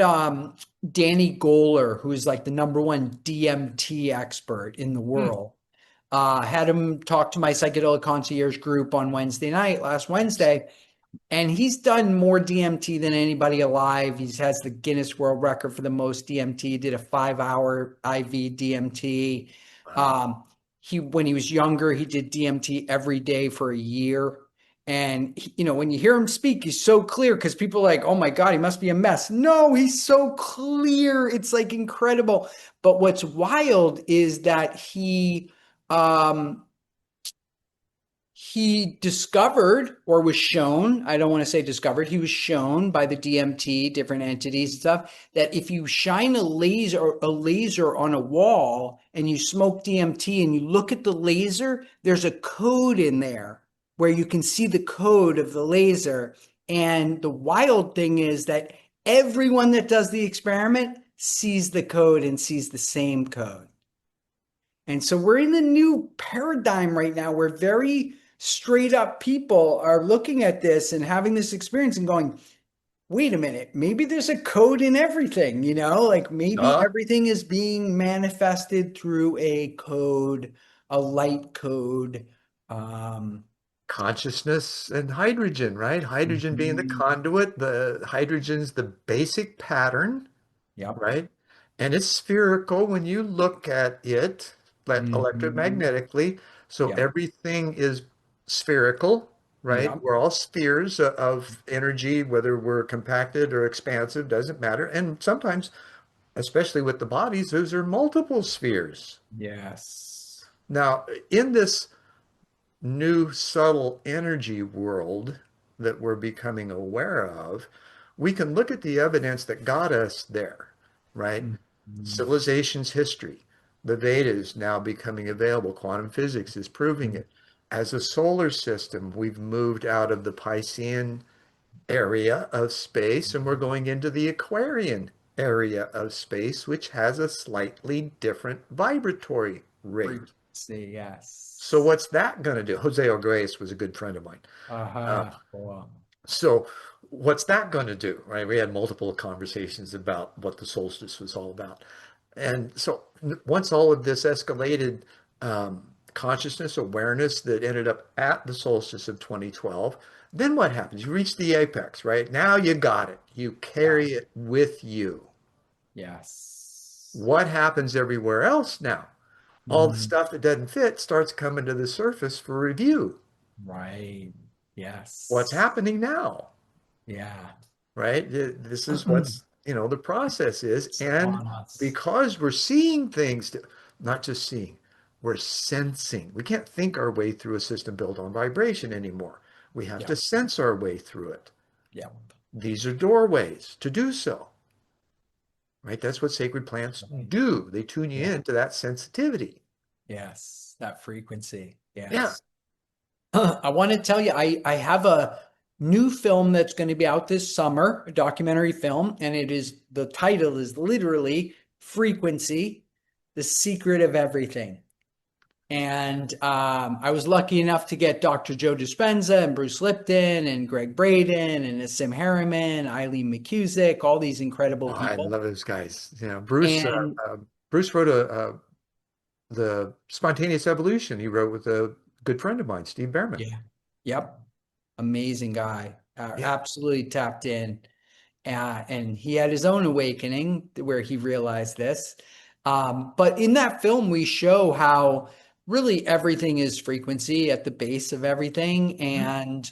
Danny Goler, who's like the number one DMT expert in the Hmm. world. Had him talk to my psychedelic concierge group on Wednesday night, last Wednesday, and he's done more DMT than anybody alive. He has the Guinness World Record for the most DMT. He did a 5-hour IV DMT. Wow. Um, when he was younger, he did DMT every day for a year. And when you hear him speak, he's so clear because people are like, "Oh my God, he must be a mess." No, he's so clear. It's like incredible. But what's wild is that um, he discovered or was shown, I don't want to say discovered, he was shown by the DMT, different entities and stuff, that if you shine a laser on a wall and you smoke DMT and you look at the laser, there's a code in there where you can see the code of the laser. And the wild thing is that everyone that does the experiment sees the code and sees the same code. And so we're in a new paradigm right now where very straight up people are looking at this and having this experience and going, wait a minute, maybe there's a code in everything, like maybe Uh, everything is being manifested through a code, a light code. Um, Consciousness and hydrogen, right? Hydrogen being the mhm, conduit, the hydrogen's the basic pattern, yep. right? And it's spherical when you look at it, Mhm, electromagnetically. So yep. everything is spherical, right? Yep. We're all spheres of energy, whether we're compacted or expansive, doesn't matter. And sometimes, especially with the bodies, those are multiple spheres. Yes. Now, in this new subtle energy world that we're becoming aware of, we can look at the evidence that got us there, right? Mhm, Civilization's history. The Vedas now becoming available. Quantum physics is proving mhm, it. As a solar system, we've moved out of the Piscean area of space and we're going into the Aquarian area of space, which has a slightly different vibratory rate. frequency, So yes. what's that going to do? Jose Arguelles was a good friend of mine. Uh, Uh-huh. Cool. so what's that going to do, right? We had multiple conversations about what the solstice was all about. And so once all of this escalated consciousness, awareness that ended up at the solstice of 2012, then what happens? You reach the apex, right? Now you got it. You Yeah. carry it with you. Yes. What happens everywhere else now? All the Mhm. stuff that doesn't fit starts coming to the surface for review. Right. What's Yes. happening now, Yeah. right? This is what's, the process is. It's And on us. because we're seeing things, not just seeing, we're sensing. We can't think our way through a system built on vibration anymore. We have to Yep. sense our way through it. Yep. These are doorways to do so, right? That's what sacred plants Right. do. They tune you Yeah. into that sensitivity. Yes. That frequency. Yeah. Yes. I want to tell you, I have a new film that's going to be out this summer, a documentary film, and the title is literally Frequency, the Secret of Everything. And I was lucky enough to get Dr. Joe Dispenza and Bruce Lipton and Greg Braden and Nassim Harriman, Eileen McCusick, all these incredible Oh, I people. love those guys. Bruce, And Bruce wrote the Spontaneous Evolution. He wrote with a good friend of mine, Steve Behrman. yeah, yep, amazing guy, Yeah. absolutely tapped in. And he had his own awakening where he realized this. But in that film, we show how really everything is frequency at the base of everything, Mhm. and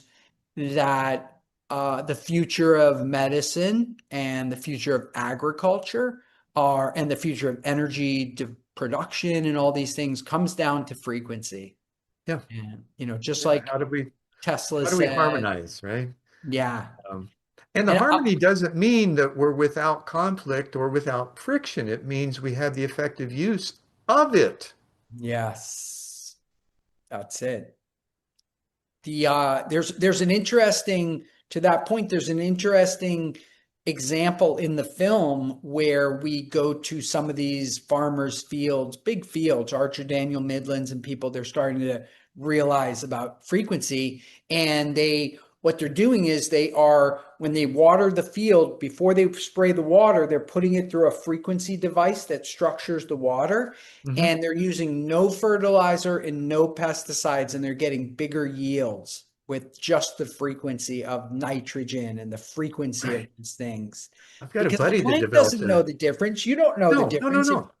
that the future of medicine and the future of agriculture and the future of energy production and all these things comes down to frequency. Yeah. And, just Yeah. like Tesla How do we said, harmonize, right? yeah. Um, and the And harmony doesn't mean that we're without conflict or without friction. It means we have the effective use of it. Yes, that's it. There's an interesting, to that point, there's an interesting example in the film where we go to some of these farmers' fields, big fields, Archer Daniel Midlands and people, they're starting to realize about frequency. And what they're doing is when they water the field, before they spray the water, they're putting it through a frequency device that structures the water. Hmm. And they're using no fertilizer and no pesticides, and they're getting bigger yields with just the frequency of nitrogen and the frequency of Right. these things. I've got a Because the buddy that plant developed doesn't know a, the difference. You don't know the no, no, no, difference. no.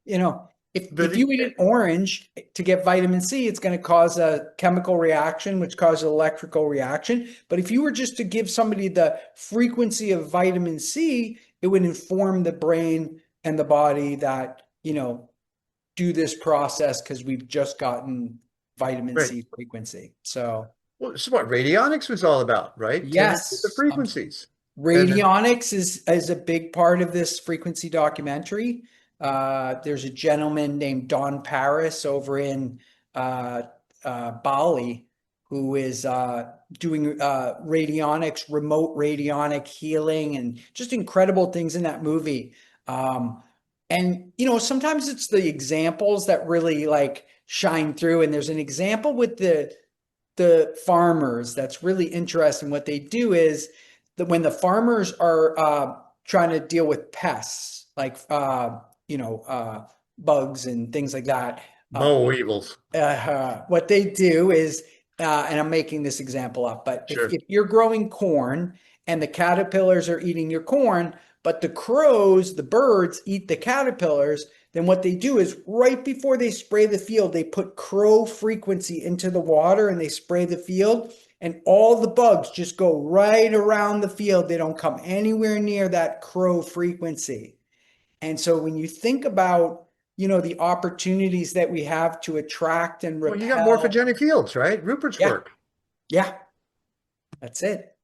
You know, But if you eat an orange to get vitamin C, it's going to cause a chemical reaction, which causes an electrical reaction. But if you were just to give somebody the frequency of vitamin C, it would inform the brain and the body that, do this process because we've just gotten vitamin right. C frequency. So Well, this is what radionics was all about, right? Tending to the yes, frequencies. And then, radionics is a big part of this frequency documentary. There's a gentleman named Don Paris over in uh, Bali who is doing radionics, remote radionic healing, and just incredible things in that movie. And sometimes it's the examples that really like shine through. And there's an example with the farmers that's really interesting. What they do is that when the farmers are trying to deal with pests like bugs and things like that, uh, Mo evils. what they do is, and I'm making this example up, but Sure. if you're growing corn and the caterpillars are eating your corn, but the crows, the birds eat the caterpillars, then what they do is right before they spray the field, they put crow frequency into the water and they spray the field, and all the bugs just go right around the field. They don't come anywhere near that crow frequency. And so when you think about, the opportunities that we have to attract and Well, you got repel, morphogenic fields, right? Rupert's yeah, work. yeah, that's it.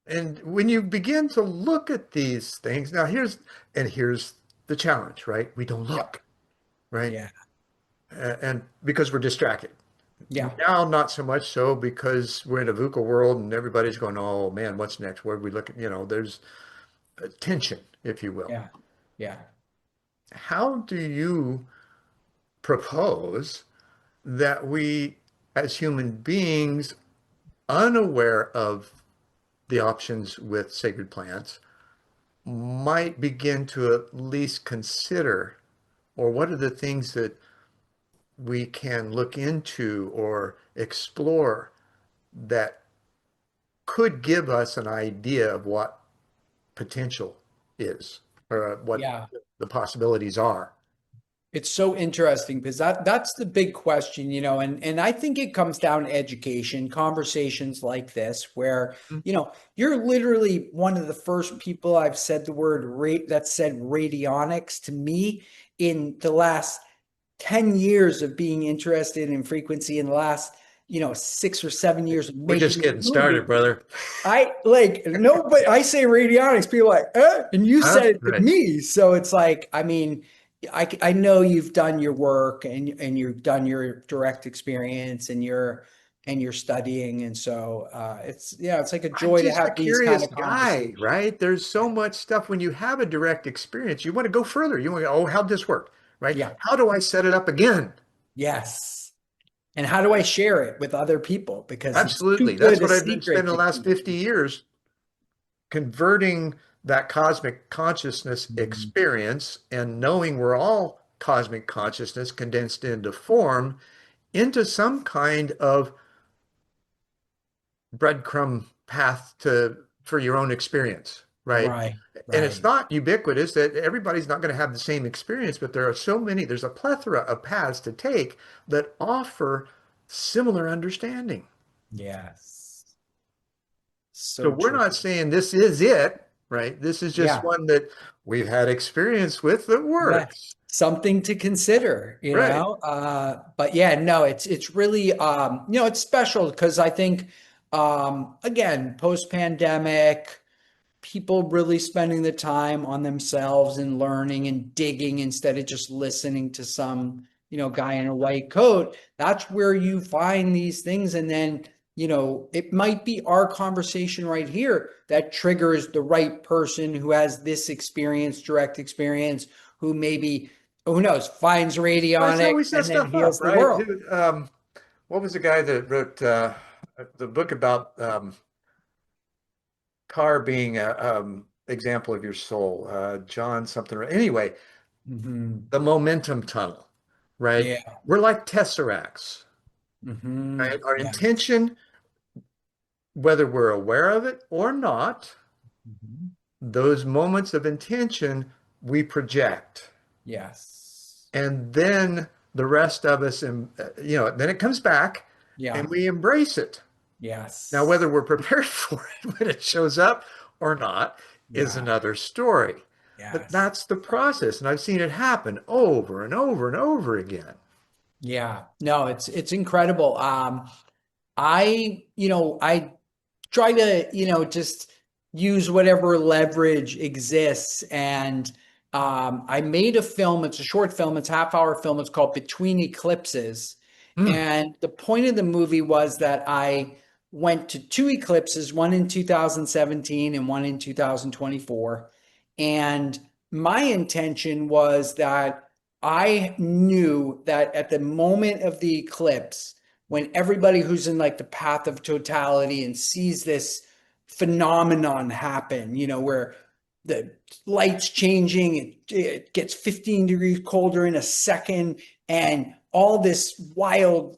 And when you begin to look at these things, now here's the challenge, right? We don't Yep. look, right? Yeah. And because we're distracted. Yeah. Now, not so much so because we're in a VUCA world and everybody's going, oh man, what's next? Where do we look at, there's a tension, if you will. Yeah. Yeah. How do you propose that we, as human beings, unaware of the options with sacred plants, might begin to at least consider, or what are the things that we can look into or explore that could give us an idea of what potential is or what Yeah. the possibilities are? It's so interesting because that's the big question, and I think it comes down to education, conversations like this, where, you're literally one of the first people I've said the word rate that said radionics to me in the last 10 years of being interested in frequency, in the last, 6 or 7 years of We're just making getting started, movies. brother. I like no, but I say radionics, people are like, and you Huh? said it to Right. me. So it's like, I mean, I know you've done your work and you've done your direct experience and you're studying. And so it's like a I'm joy to just a have these kind curious of guy, conversations. right? There's so much stuff when you have a direct experience, you want to go further. You want to go, oh, how'd this work? Right? Yeah. How do I set it up again? Yes. And how do I share it with other people? Because it's too Absolutely. That's good a what I've been secret spending the to last keep. 50 years converting that cosmic consciousness Mhm. experience and knowing we're all cosmic consciousness condensed into form into some kind of breadcrumb path to for your own experience, right? Right. And it's Right. not ubiquitous that everybody's not going to have the same experience, but there are so many, there's a plethora of paths to take that offer similar understanding. Yes. So So we're true. not saying this is it, right? This is just Yeah. one that we've had experience with that Yeah. works. Something to consider, Right. but yeah, no, it's really it's special because I think again, post-pandemic, people really spending the time on themselves and learning and digging instead of just listening to some, guy in a white coat. That's where you find these things. And then, it might be our conversation right here that triggers the right person who has this experience, direct experience, who maybe, who knows, finds That's how we radionics set and then stuff up, heals the right? world. Dude, what was the guy that wrote the book about car being a example of your soul? John something. Anyway, Hmm. the momentum tunnel, right? Yeah. We're like tesseracts, Hmm. right? Our Yeah. intention, whether we're aware of it or not, Mhm. those moments of intention we project. Yes. And then the rest of us, and then it comes back Yeah. and we embrace it. Now, Yes. whether we're prepared for it when it shows up or not is Yeah. another story. But Yes. that's the process. And I've seen it happen over and over and over again. Yeah. No, it's incredible. I try to, just use whatever leverage exists. And I made a film. It's a short film. It's a half-hour film. It's called Between Eclipses. Hmm. And the point of the movie was that I went to two eclipses, one in 2017 and one in 2024. And my intention was that I knew that at the moment of the eclipse, when everybody who's in like the path of totality and sees this phenomenon happen, where the light's changing, it gets 15 degrees colder in a second, and all this wild,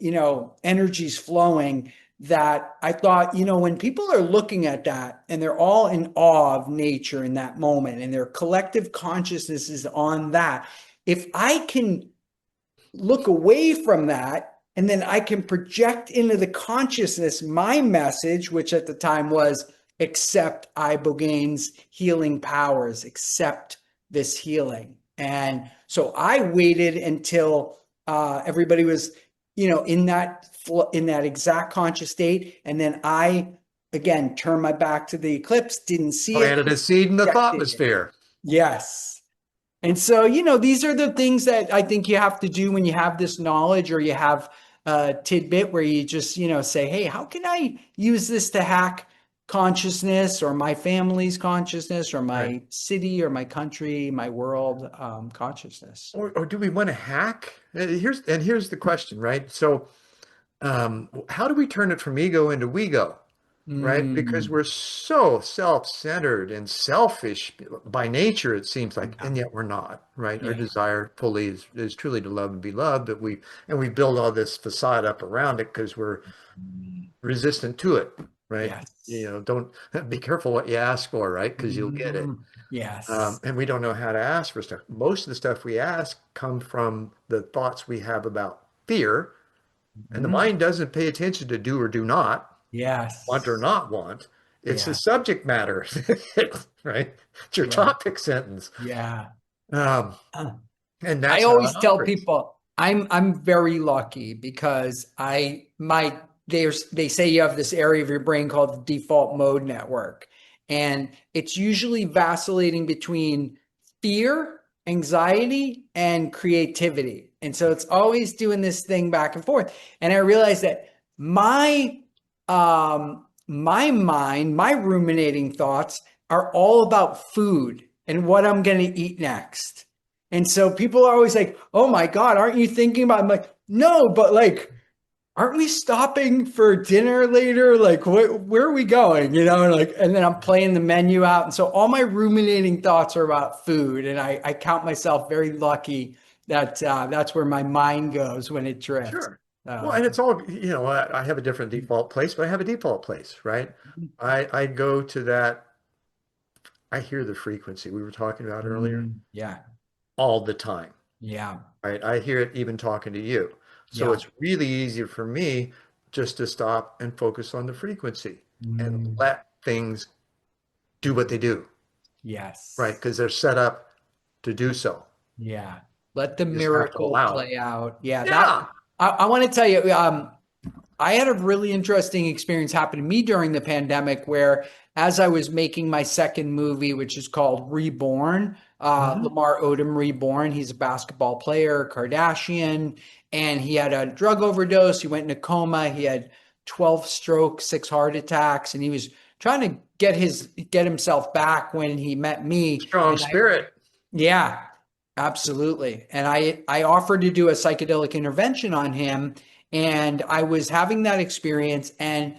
energies flowing, that I thought, when people are looking at that and they're all in awe of nature in that moment and their collective consciousness is on that, if I can look away from that and then I can project into the consciousness my message, which at the time was accept Ibogaine healing powers, accept this healing. And so I waited until everybody was, in that exact conscious state, and then I again turned my back to the eclipse, didn't see it, Planted a seed in the projected it. thoughtmosphere. Yes. And so, these are the things that I think you have to do when you have this knowledge, or you have a tidbit where you just, say, hey, how can I use this to hack consciousness, or my family's consciousness, or Right. my city, or my country, my world consciousness? Or do we want to hack? Here's the question, right? So, how do we turn it from ego into we go? Right? Because Mm, we're so self-centered and selfish by nature, it seems like, yeah, and yet we're not, right? Our yeah, desire fully is truly to love and be loved, but we build all this facade up around it because we're mm, resistant to it, right? yes, Don't be careful what you ask for, right? Because you'll get it. mm, yes, And we don't know how to ask for stuff. Most of the stuff we ask come from the thoughts we have about fear, and the mhm, mind doesn't pay attention to do or do not, want or yes, not want. It's the yeah, subject matter, right? It's your yeah, topic sentence. yeah. Um, and I that's how it always tell operates. people I'm very lucky because they say you have this area of your brain called the default mode network, and it's usually vacillating between fear, anxiety, and creativity. And so it's always doing this thing back and forth. And I realized that my mind, my ruminating thoughts are all about food and what I'm going to eat next. And so people are always like, "Oh my God, aren't you thinking about?" I'm like, "No, but like, aren't we stopping for dinner later? Like, where are we going?" And then I'm playing the menu out, and so all my ruminating thoughts are about food, and I count myself very lucky that that's where my mind goes when it drifts. Sure. Well, So, and it's all, I have a different default place, but I have a default place, right? I go to that, I hear the frequency we were talking about earlier yeah, all the time, yeah, right? I hear it even talking to you. So yeah, it's really easy for me just to stop and focus on the frequency and mm, let things do what they do, right? yes. Because they're set up to do so. Yeah. Let the You just have to miracle allow it. play out. Yeah, that Yeah. I want to tell you, I had a really interesting experience happen to me during the pandemic where, as I was making my second movie, which is called Reborn, Hmm. Lamar Odom Reborn, he's a basketball player, Kardashian, and he had a drug overdose. He went in a coma. He had 12 strokes, 6 heart attacks, and he was trying to get himself back when he met me. Strong And spirit. yeah, absolutely. And I offered to do a psychedelic intervention on him, and I was having that experience, and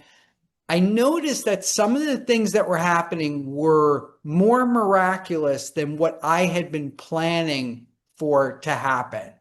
I noticed that some of the things that were happening were more miraculous than what I had been planning for to happen.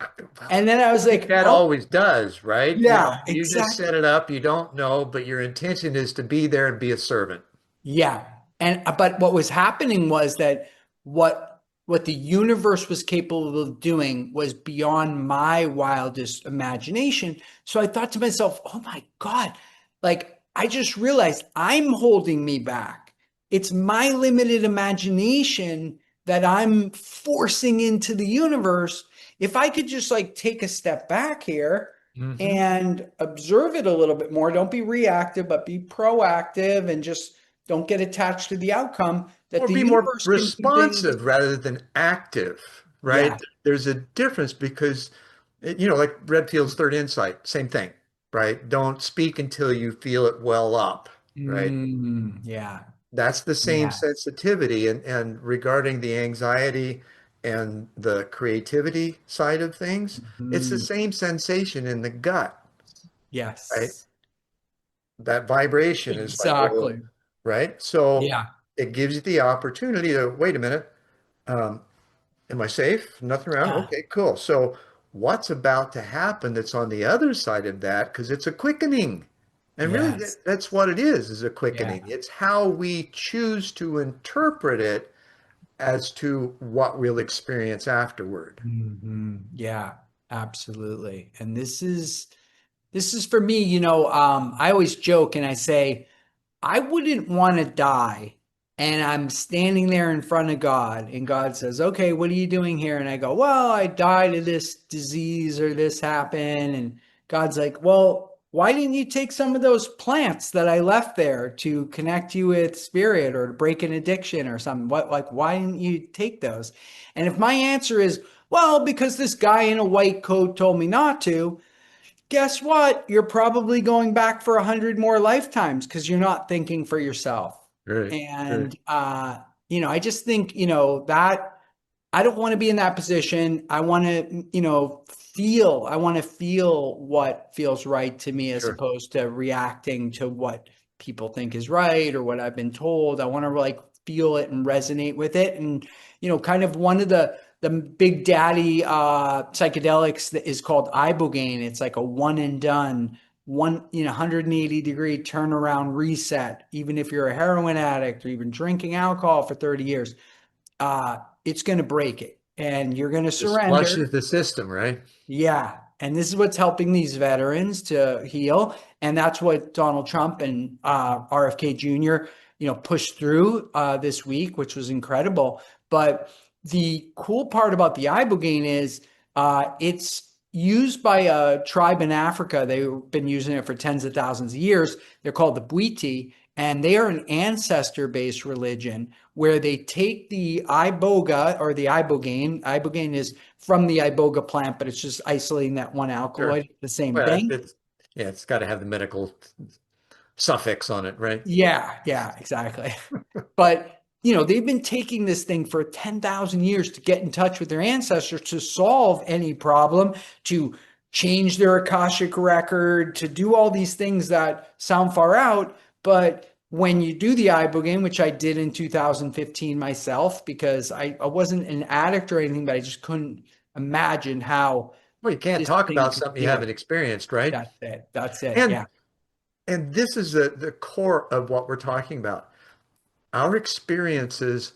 Well, And then I was I think like, that oh, always does, right? yeah, You just exactly. set it up, you don't know, but your intention is to be there and be a servant. Yeah. And but what was happening was that what the universe was capable of doing was beyond my wildest imagination. So I thought to myself, "Oh my God, like I just realized I'm holding me back. It's my limited imagination that I'm forcing into the universe. If I could just like take a step back here Hmm. and observe it a little bit more, don't be reactive, but be proactive and just don't get attached to the outcome that Or the be more universe can do things. responsive rather than active, right? Yeah. There's a difference because, like Redfield's third insight, same thing, right? Don't speak until you feel it well up, right? Yeah. That's the same Yes. sensitivity. And regarding the anxiety and the creativity side of things, it's the Mhm. same sensation in the gut, right? Yes. That vibration is like, whoa, Exactly. right? So Yeah. it gives you the opportunity to, wait a minute, um, am I safe? Nothing around? Yeah. Okay, cool. So what's about to happen that's on the other side of that? Because it's a quickening. And really, Yes. that's what it is a Yeah. quickening. It's how we choose to interpret it as to what we'll experience afterward. Yeah. Absolutely. And this is for me, I always joke and I say, I wouldn't want to die. And I'm standing there in front of God, and God says, "Okay, what are you doing here?" And I go, "Well, I died of this disease or this happened." And God's like, "Well, why didn't you take some of those plants that I left there to connect you with spirit or to break an addiction or something? Why didn't you take those?" And if my answer is, "Well, because this guy in a white coat told me not to," guess what? You're probably going back for 100 more lifetimes because you're not thinking for yourself. Right, right. And I just think, that I don't want to be in that position. I want to, I want to feel what feels right to me as Sure. opposed to reacting to what people think is right or what I've been told. I want to like feel it and resonate with it. And, kind of one of the big daddy psychedelics that is called ibogaine. It's like a one and done, 180-degree turnaround reset. Even if you're a heroin addict or even drinking alcohol for 30 years, it's going to break it and you're going to Just surrender. flushes the system, right? Yeah. And this is what's helping these veterans to heal. And that's what Donald Trump and RFK Jr., pushed through this week, which was incredible. But the cool part about the ibogaine is it's used by a tribe in Africa. They've been using it for tens of thousands of years. They're called the Bwiti, and they are an ancestor-based religion where they take the iboga or the ibogaine. Ibogaine is from the iboga plant, but it's just isolating that one Sure. alkaloid, the same Well, thing. yeah, it's got to have the medical suffix on it, right? Yeah, yeah, exactly. But, they've been taking this thing for 10,000 years to get in touch with their ancestors to solve any problem, to change their Akashic record, to do all these things that sound far out. But when you do the ibogaine, which I did in 2015 myself, because I wasn't an addict or anything, but I just couldn't imagine how Well, you can't this talk thing about could something you heal. haven't experienced, right? That's it. That's it. And Yeah. and this is the core of what we're talking about. Our experiences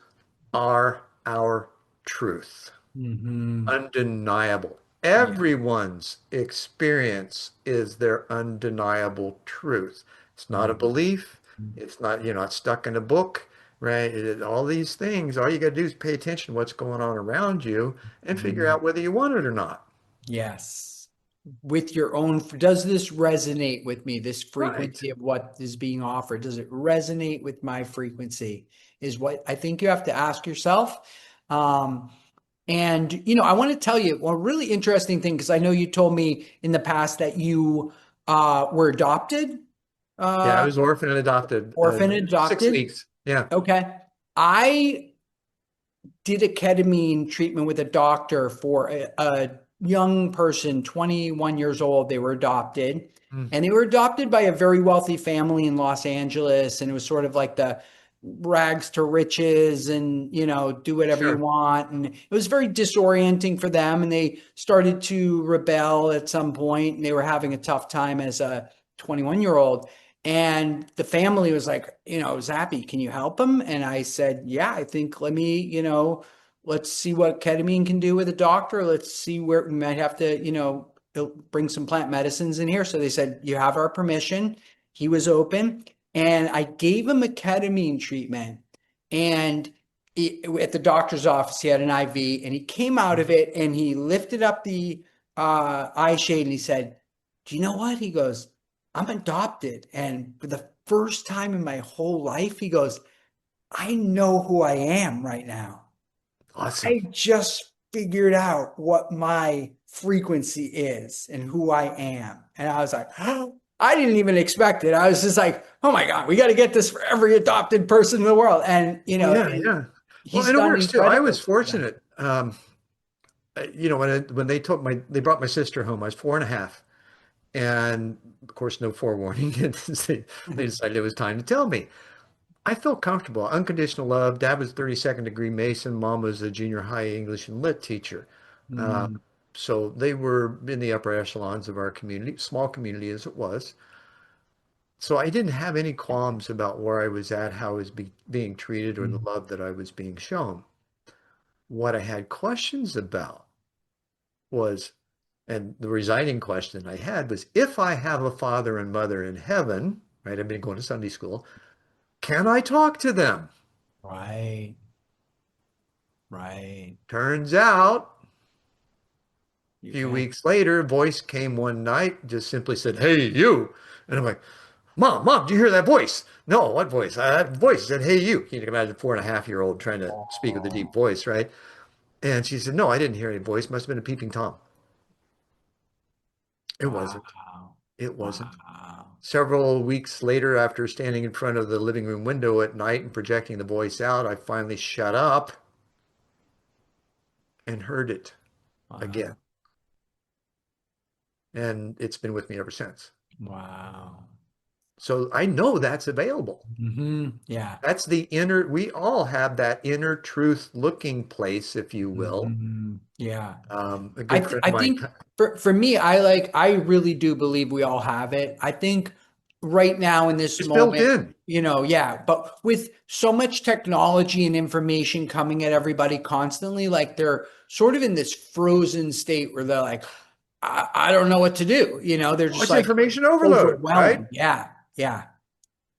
are our truth, undeniable. Yeah. Everyone's experience is their undeniable truth. It's not a Mhm. belief. It's not, you're not stuck in a book, right? All these things, all you got to do is pay attention to what's going on around you and figure Mhm. out whether you want it or not. Yes. with your own, does this resonate with me? This Right. frequency of what is being offered, does it resonate with my frequency? Is what I think you have to ask yourself. And, I want to tell you a really interesting thing, because I know you told me in the past that you were adopted, Yeah, I uh, was orphan and adopted, orphan 6 adopted. weeks. Yeah. Okay. I did a ketamine treatment with a doctor for a young person, 21 years old. They were adopted, Mm, and they were adopted by a very wealthy family in Los Angeles. And it was sort of like the rags to riches and, do whatever you sure. want. And it was very disorienting for them. And they started to rebel at some point, and they were having a tough time as a 21-year-old. And the family was like, Zappy, can you help him? And I said, yeah, I think let's see what ketamine can do with a doctor. Let's see where we might have to, bring some plant medicines in here. So they said, you have our permission. He was open. And I gave him a ketamine treatment. And at the doctor's office, he had an IV, and he came out of it and he lifted up the eye shade and he said, do you know what? He goes, I'm adopted. And for the first time in my whole life, he goes, I know who I am right now. Awesome. I just figured out what my frequency is and who I am. And I was like, oh, I didn't even expect it. I was just like, oh my God, we got to get this for every adopted person in the world. And, Well, yeah, and yeah. Well, he's and it done works too. I incredible was for them. fortunate. When they brought my sister home, I was 4.5. And of course, no forewarning. And they decided it was time to tell me. I felt comfortable. Unconditional love. Dad was 32nd degree Mason. Mom was a junior high English and Lit teacher. Uh, Mm, so they were in the upper echelons of our community, small community as it was. So I didn't have any qualms about where I was at, how I was being treated, or the mm, love that I was being shown. What I had questions about was, and the residing question I had was, if I have a father and mother in heaven, right? I've been going to Sunday school. Can I talk to them? right, right. Turns out, You a few can. weeks later, a voice came one night, just simply said, "Hey, you." And I'm like, Mom, do you hear that voice? No, what voice? That voice said, "Hey, you." You can imagine a 4.5-year-old trying to speak with a deep Oh, voice, right? And she said, "No, I didn't hear any voice. Must have been a peeping Tom." It wasn't. wow. It wasn't. Wow. Several weeks later, after standing in front of the living room window at night and projecting the voice out, I finally shut up and heard it again. Wow. And it's been with me ever since. Wow. So I know that's available. Yeah. That's the inner, we all have that inner truth looking place, if you will. Yeah. A good friend I of mine, think for me, I really do believe we all have it. I think right now in this it's built moment, in. yeah, but with so much technology and information coming at everybody constantly, like they're sort of in this frozen state where they're like, I don't know what to do. They're Well, just it's like information overload, right? overwhelmed. Yeah. Yeah.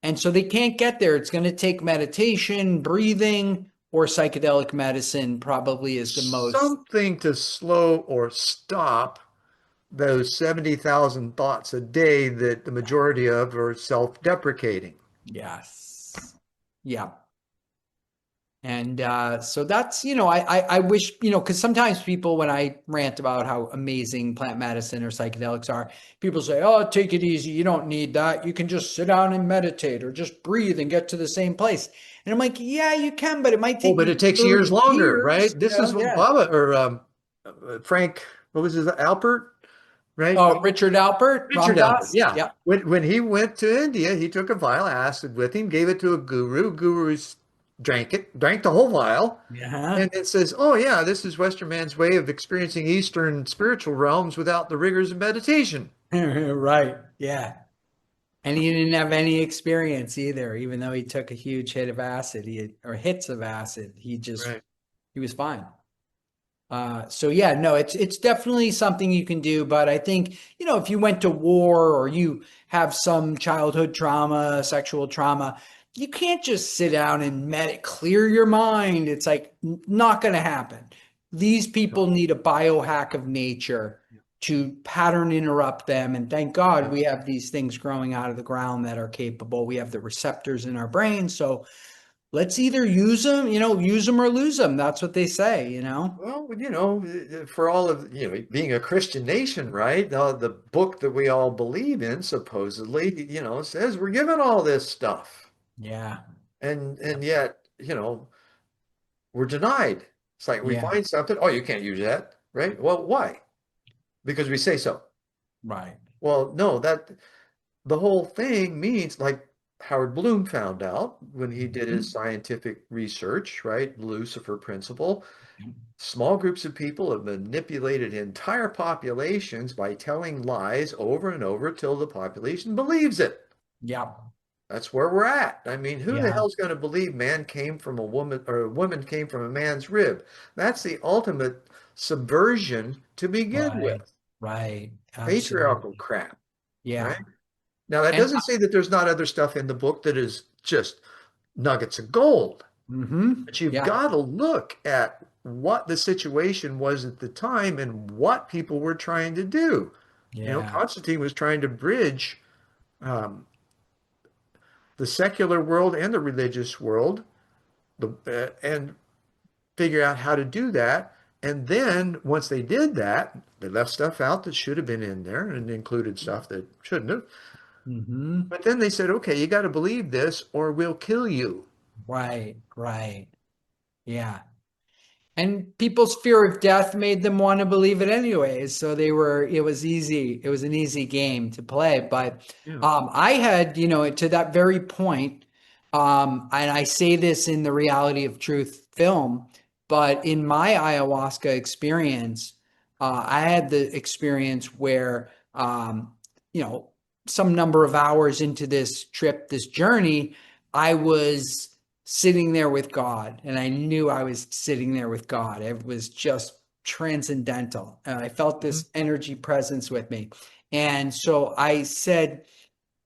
And so they can't get there. It's going to take meditation, breathing, or psychedelic medicine probably is the most. Something to slow or stop those 70,000 thoughts a day that the majority of are self-deprecating. Yes. Yeah. And so that's, I wish, because sometimes people, when I rant about how amazing plant medicine or psychedelics are, people say, oh, take it easy. You don't need that. You can just sit down and meditate or just breathe and get to the same place. And I'm like, yeah, you can, but it might Oh, take but you it takes 30 years longer, years, right? This is what Yeah. Baba or Frank, what was his, Alpert, right? Oh, Richard Alpert, Richard Alpert, Ramdas. yeah. Yep. When he went to India, he took a vial of acid with him, gave it to a guru. Gurus drank it, drank the whole vial, Yeah. and it says, "Oh yeah, this is Western man's way of experiencing Eastern spiritual realms without the rigors of meditation." Right. Yeah. And he didn't have any experience either, even though he took a huge hit of acid, or hits of acid. Right. He was fine. So yeah, no, it's definitely something you can do. But I think, if you went to war or you have some childhood trauma, sexual trauma, you can't just sit down and clear your mind. It's like not going to happen. These people So, need a biohack of nature to pattern interrupt them. And thank God we have these things growing out of the ground that are capable. We have the receptors in our brain. So let's either use them, use them or lose them. That's what they say, Well, for all of, being a Christian nation, right? The book that we all believe in supposedly, says we're given all this stuff. Yeah. And yet, we're denied. It's like we Yeah. find something, oh, you can't use that, right? Well, why? Because we say so. Right. Well, no, that the whole thing means, like Howard Bloom found out when he did his Mhm. scientific research, right? Lucifer principle. Small groups of people have manipulated entire populations by telling lies over and over till the population believes it. Yeah. That's where we're at. I mean, who the Yeah. hell's going to believe man came from a woman or a woman came from a man's rib? That's the ultimate subversion to begin Right. with. Right. Patriarchal Absolutely. crap, Yeah. right? Now, that And doesn't say that there's not other stuff in the book that is just nuggets of gold, but you've yeah. got to look at what the situation was at the time and what people were trying to do. Yeah. Constantine was trying to bridge um, the secular world and the religious world, and figure out how to do that. And then once they did that, they left stuff out that should have been in there and included stuff that shouldn't have. hmm But then they said, okay, you got to believe this or we'll kill you. Right. Right. Yeah. And people's fear of death made them want to believe it anyways. So it was easy. It was an easy game to play. But Yeah. I had, to that very point, and I say this in the Reality of Truth film, but in my ayahuasca experience, I had the experience where, you know, some number of hours into this trip, this journey, I was sitting there with God, and I knew I was sitting there with God. It was just transcendental, and I felt Mhm. this energy presence with me. And so I said,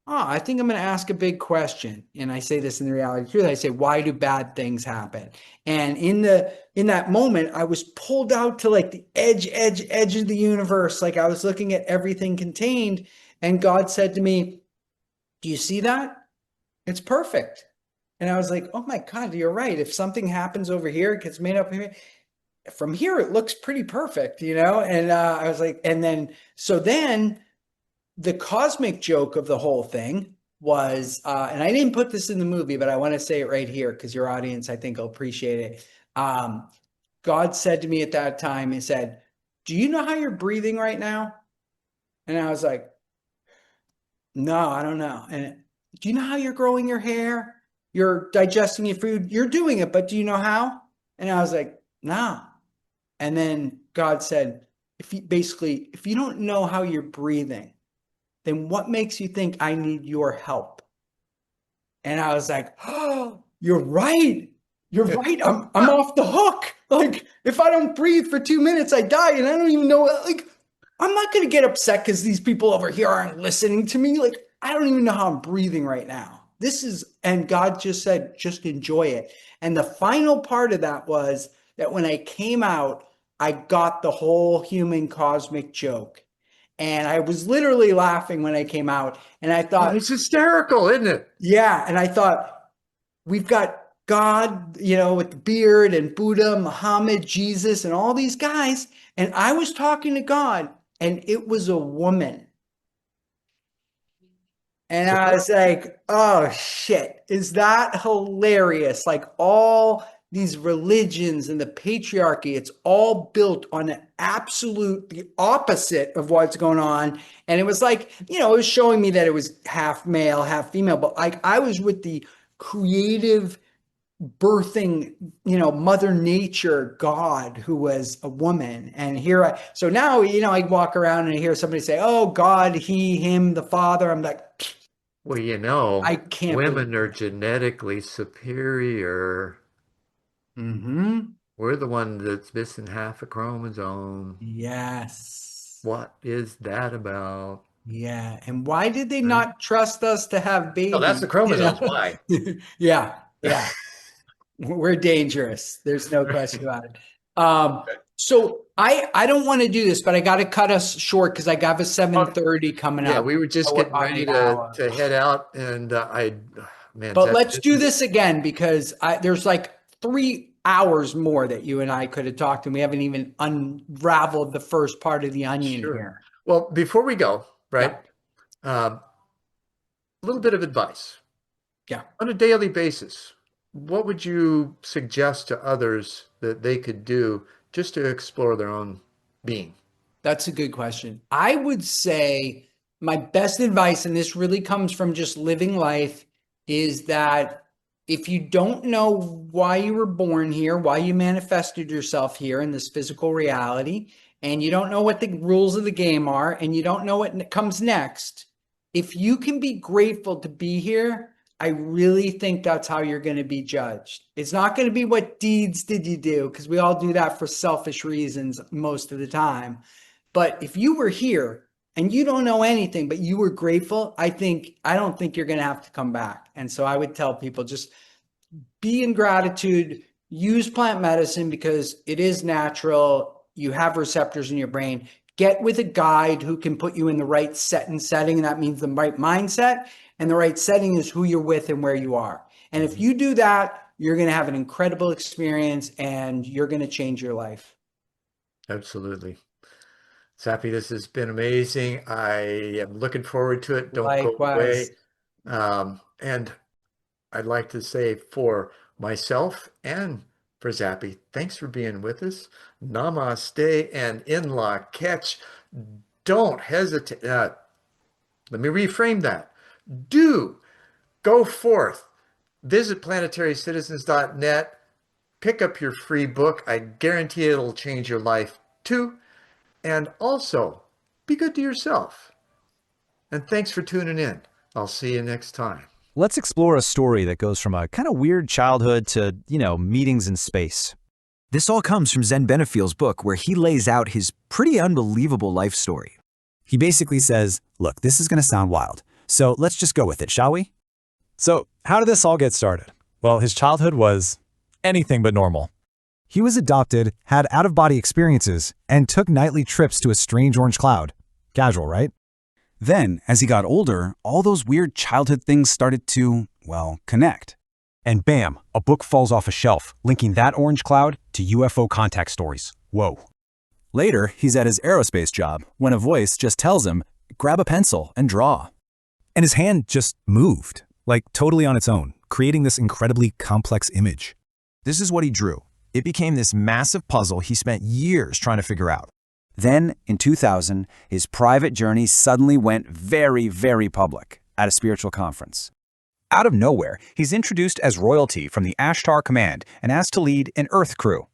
"Oh, I think I'm going to ask a big question." And I say this in the Reality of Truth. I say, "Why do bad things happen?" And in that moment, I was pulled out to like the edge of the universe. Like I was looking at everything contained, and God said to me, "Do you see that? It's perfect." And I was like, oh my God, you're right. If something happens over here, it gets made up here. From here, it looks pretty perfect, And I was like, so then the cosmic joke of the whole thing was, and I didn't put this in the movie, but I want to say it right here because your audience, I think, will appreciate it. God said to me at that time, He said, "Do you know how you're breathing right now?" And I was like, "No, I don't know." And "Do you know how you're growing your hair? You're digesting your food. You're doing it, but do you know how?" And I was like, "No." And then God said, if you don't know how you're breathing, then what makes you think I need your help?" And I was like, "Oh, you're right. You're right. I'm off the hook. Like if I don't breathe for 2 minutes, I die, and I don't even know. Like I'm not gonna get upset because these people over here aren't listening to me. Like I don't even know how I'm breathing right now. And God just said, just enjoy it. And the final part of that was that when I came out, I got the whole human cosmic joke. And I was literally laughing when I came out. And I Oh, thought, it's hysterical, isn't it? yeah. And I thought, we've got God, with the beard and Buddha, Muhammad, Jesus, and all these guys. And I was talking to God, and it was a woman. And So, I was like, oh shit, is that hilarious? Like all these religions and the patriarchy, it's all built on an absolute, the opposite of what's going on. And it was like, it was showing me that it was half male, half female, but like I was with the creative birthing, Mother Nature God who was a woman. And so now, I walk around and I hear somebody say, "Oh, God, he, him, the father." I'm like, well, I can't believe women are that. genetically superior. Mm-hmm. We're the one that's missing half a chromosome. Yes. What is that about? Yeah. And why did they Right? not trust us to have No, that's babies? the chromosomes. Why? Yeah. Yeah. We're dangerous. There's no question about it. Um, So I don't want to do this, but I got to cut us short because I got a 7:30 coming Yeah, up. we were just So we're getting on ready the hour. to head out, and man, But Zach, let's do this again because there's like 3 hours more that you and I could have talked, and we haven't even unraveled the first part of the onion sure. here. Well, before we go, right, Yeah, a little bit of advice. yeah. On a daily basis, what would you suggest to others that they could do just to explore their own being? That's a good question. I would say my best advice, and this really comes from just living life, is that if you don't know why you were born here, why you manifested yourself here in this physical reality, and you don't know what the rules of the game are, and you don't know what comes next, if you can be grateful to be here, I really think that's how you're going to be judged. It's not going to be what deeds did you do, because we all do that for selfish reasons most of the time. But if you were here and you don't know anything, but you were grateful, I don't think you're going to have to come back. And so I would tell people just be in gratitude, use plant medicine because it is natural. You have receptors in your brain. Get with a guide who can put you in the right setting. And that means the right mindset. And the right setting is who you're with and where you are. And if you do that, you're going to have an incredible experience and you're going to change your life. Absolutely. Zappy, this has been amazing. I am looking forward to it. Don't go Likewise. away. And I'd like to say for myself and for Zappy, thanks for being with us. Namaste and in la catch. Don't hesitate. Let me reframe that. Do go forth. Visit planetarycitizens.net. Pick up your free book. I guarantee it'll change your life too. And also, be good to yourself. And thanks for tuning in. I'll see you next time. Let's explore a story that goes from a kind of weird childhood to, meetings in space. This all comes from Zen Benefiel's book, where he lays out his pretty unbelievable life story. He basically says, look, this is going to sound wild, so let's just go with it, shall we? So, how did this all get started? Well, his childhood was anything but normal. He was adopted, had out-of-body experiences, and took nightly trips to a strange orange cloud. Casual, right? Then, as he got older, all those weird childhood things started to, connect. And bam, a book falls off a shelf, linking that orange cloud to UFO contact stories. Whoa. Later, he's at his aerospace job when a voice just tells him, grab a pencil and draw. And his hand just moved, like totally on its own, creating this incredibly complex image. This is what he drew. It became this massive puzzle he spent years trying to figure out. Then, in 2000, his private journey suddenly went very, very public at a spiritual conference. Out of nowhere, he's introduced as royalty from the Ashtar Command and asked to lead an Earth crew.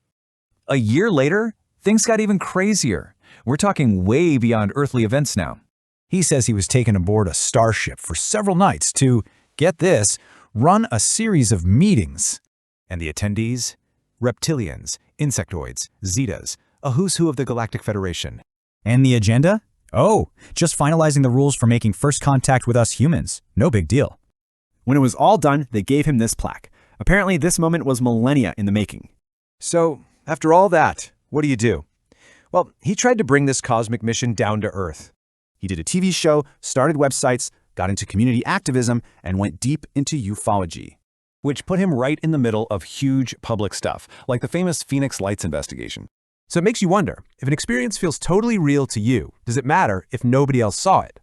A year later, things got even crazier. We're talking way beyond earthly events now. He says he was taken aboard a starship for several nights to, get this, run a series of meetings. And the attendees? Reptilians, insectoids, Zetas, a who's who of the Galactic Federation. And the agenda? Oh, just finalizing the rules for making first contact with us humans. No big deal. When it was all done, they gave him this plaque. Apparently, this moment was millennia in the making. So, after all that, what do? Well, he tried to bring this cosmic mission down to Earth. He did a TV show, started websites, got into community activism, and went deep into ufology, which put him right in the middle of huge public stuff, like the famous Phoenix Lights investigation. So it makes you wonder, if an experience feels totally real to you, does it matter if nobody else saw it?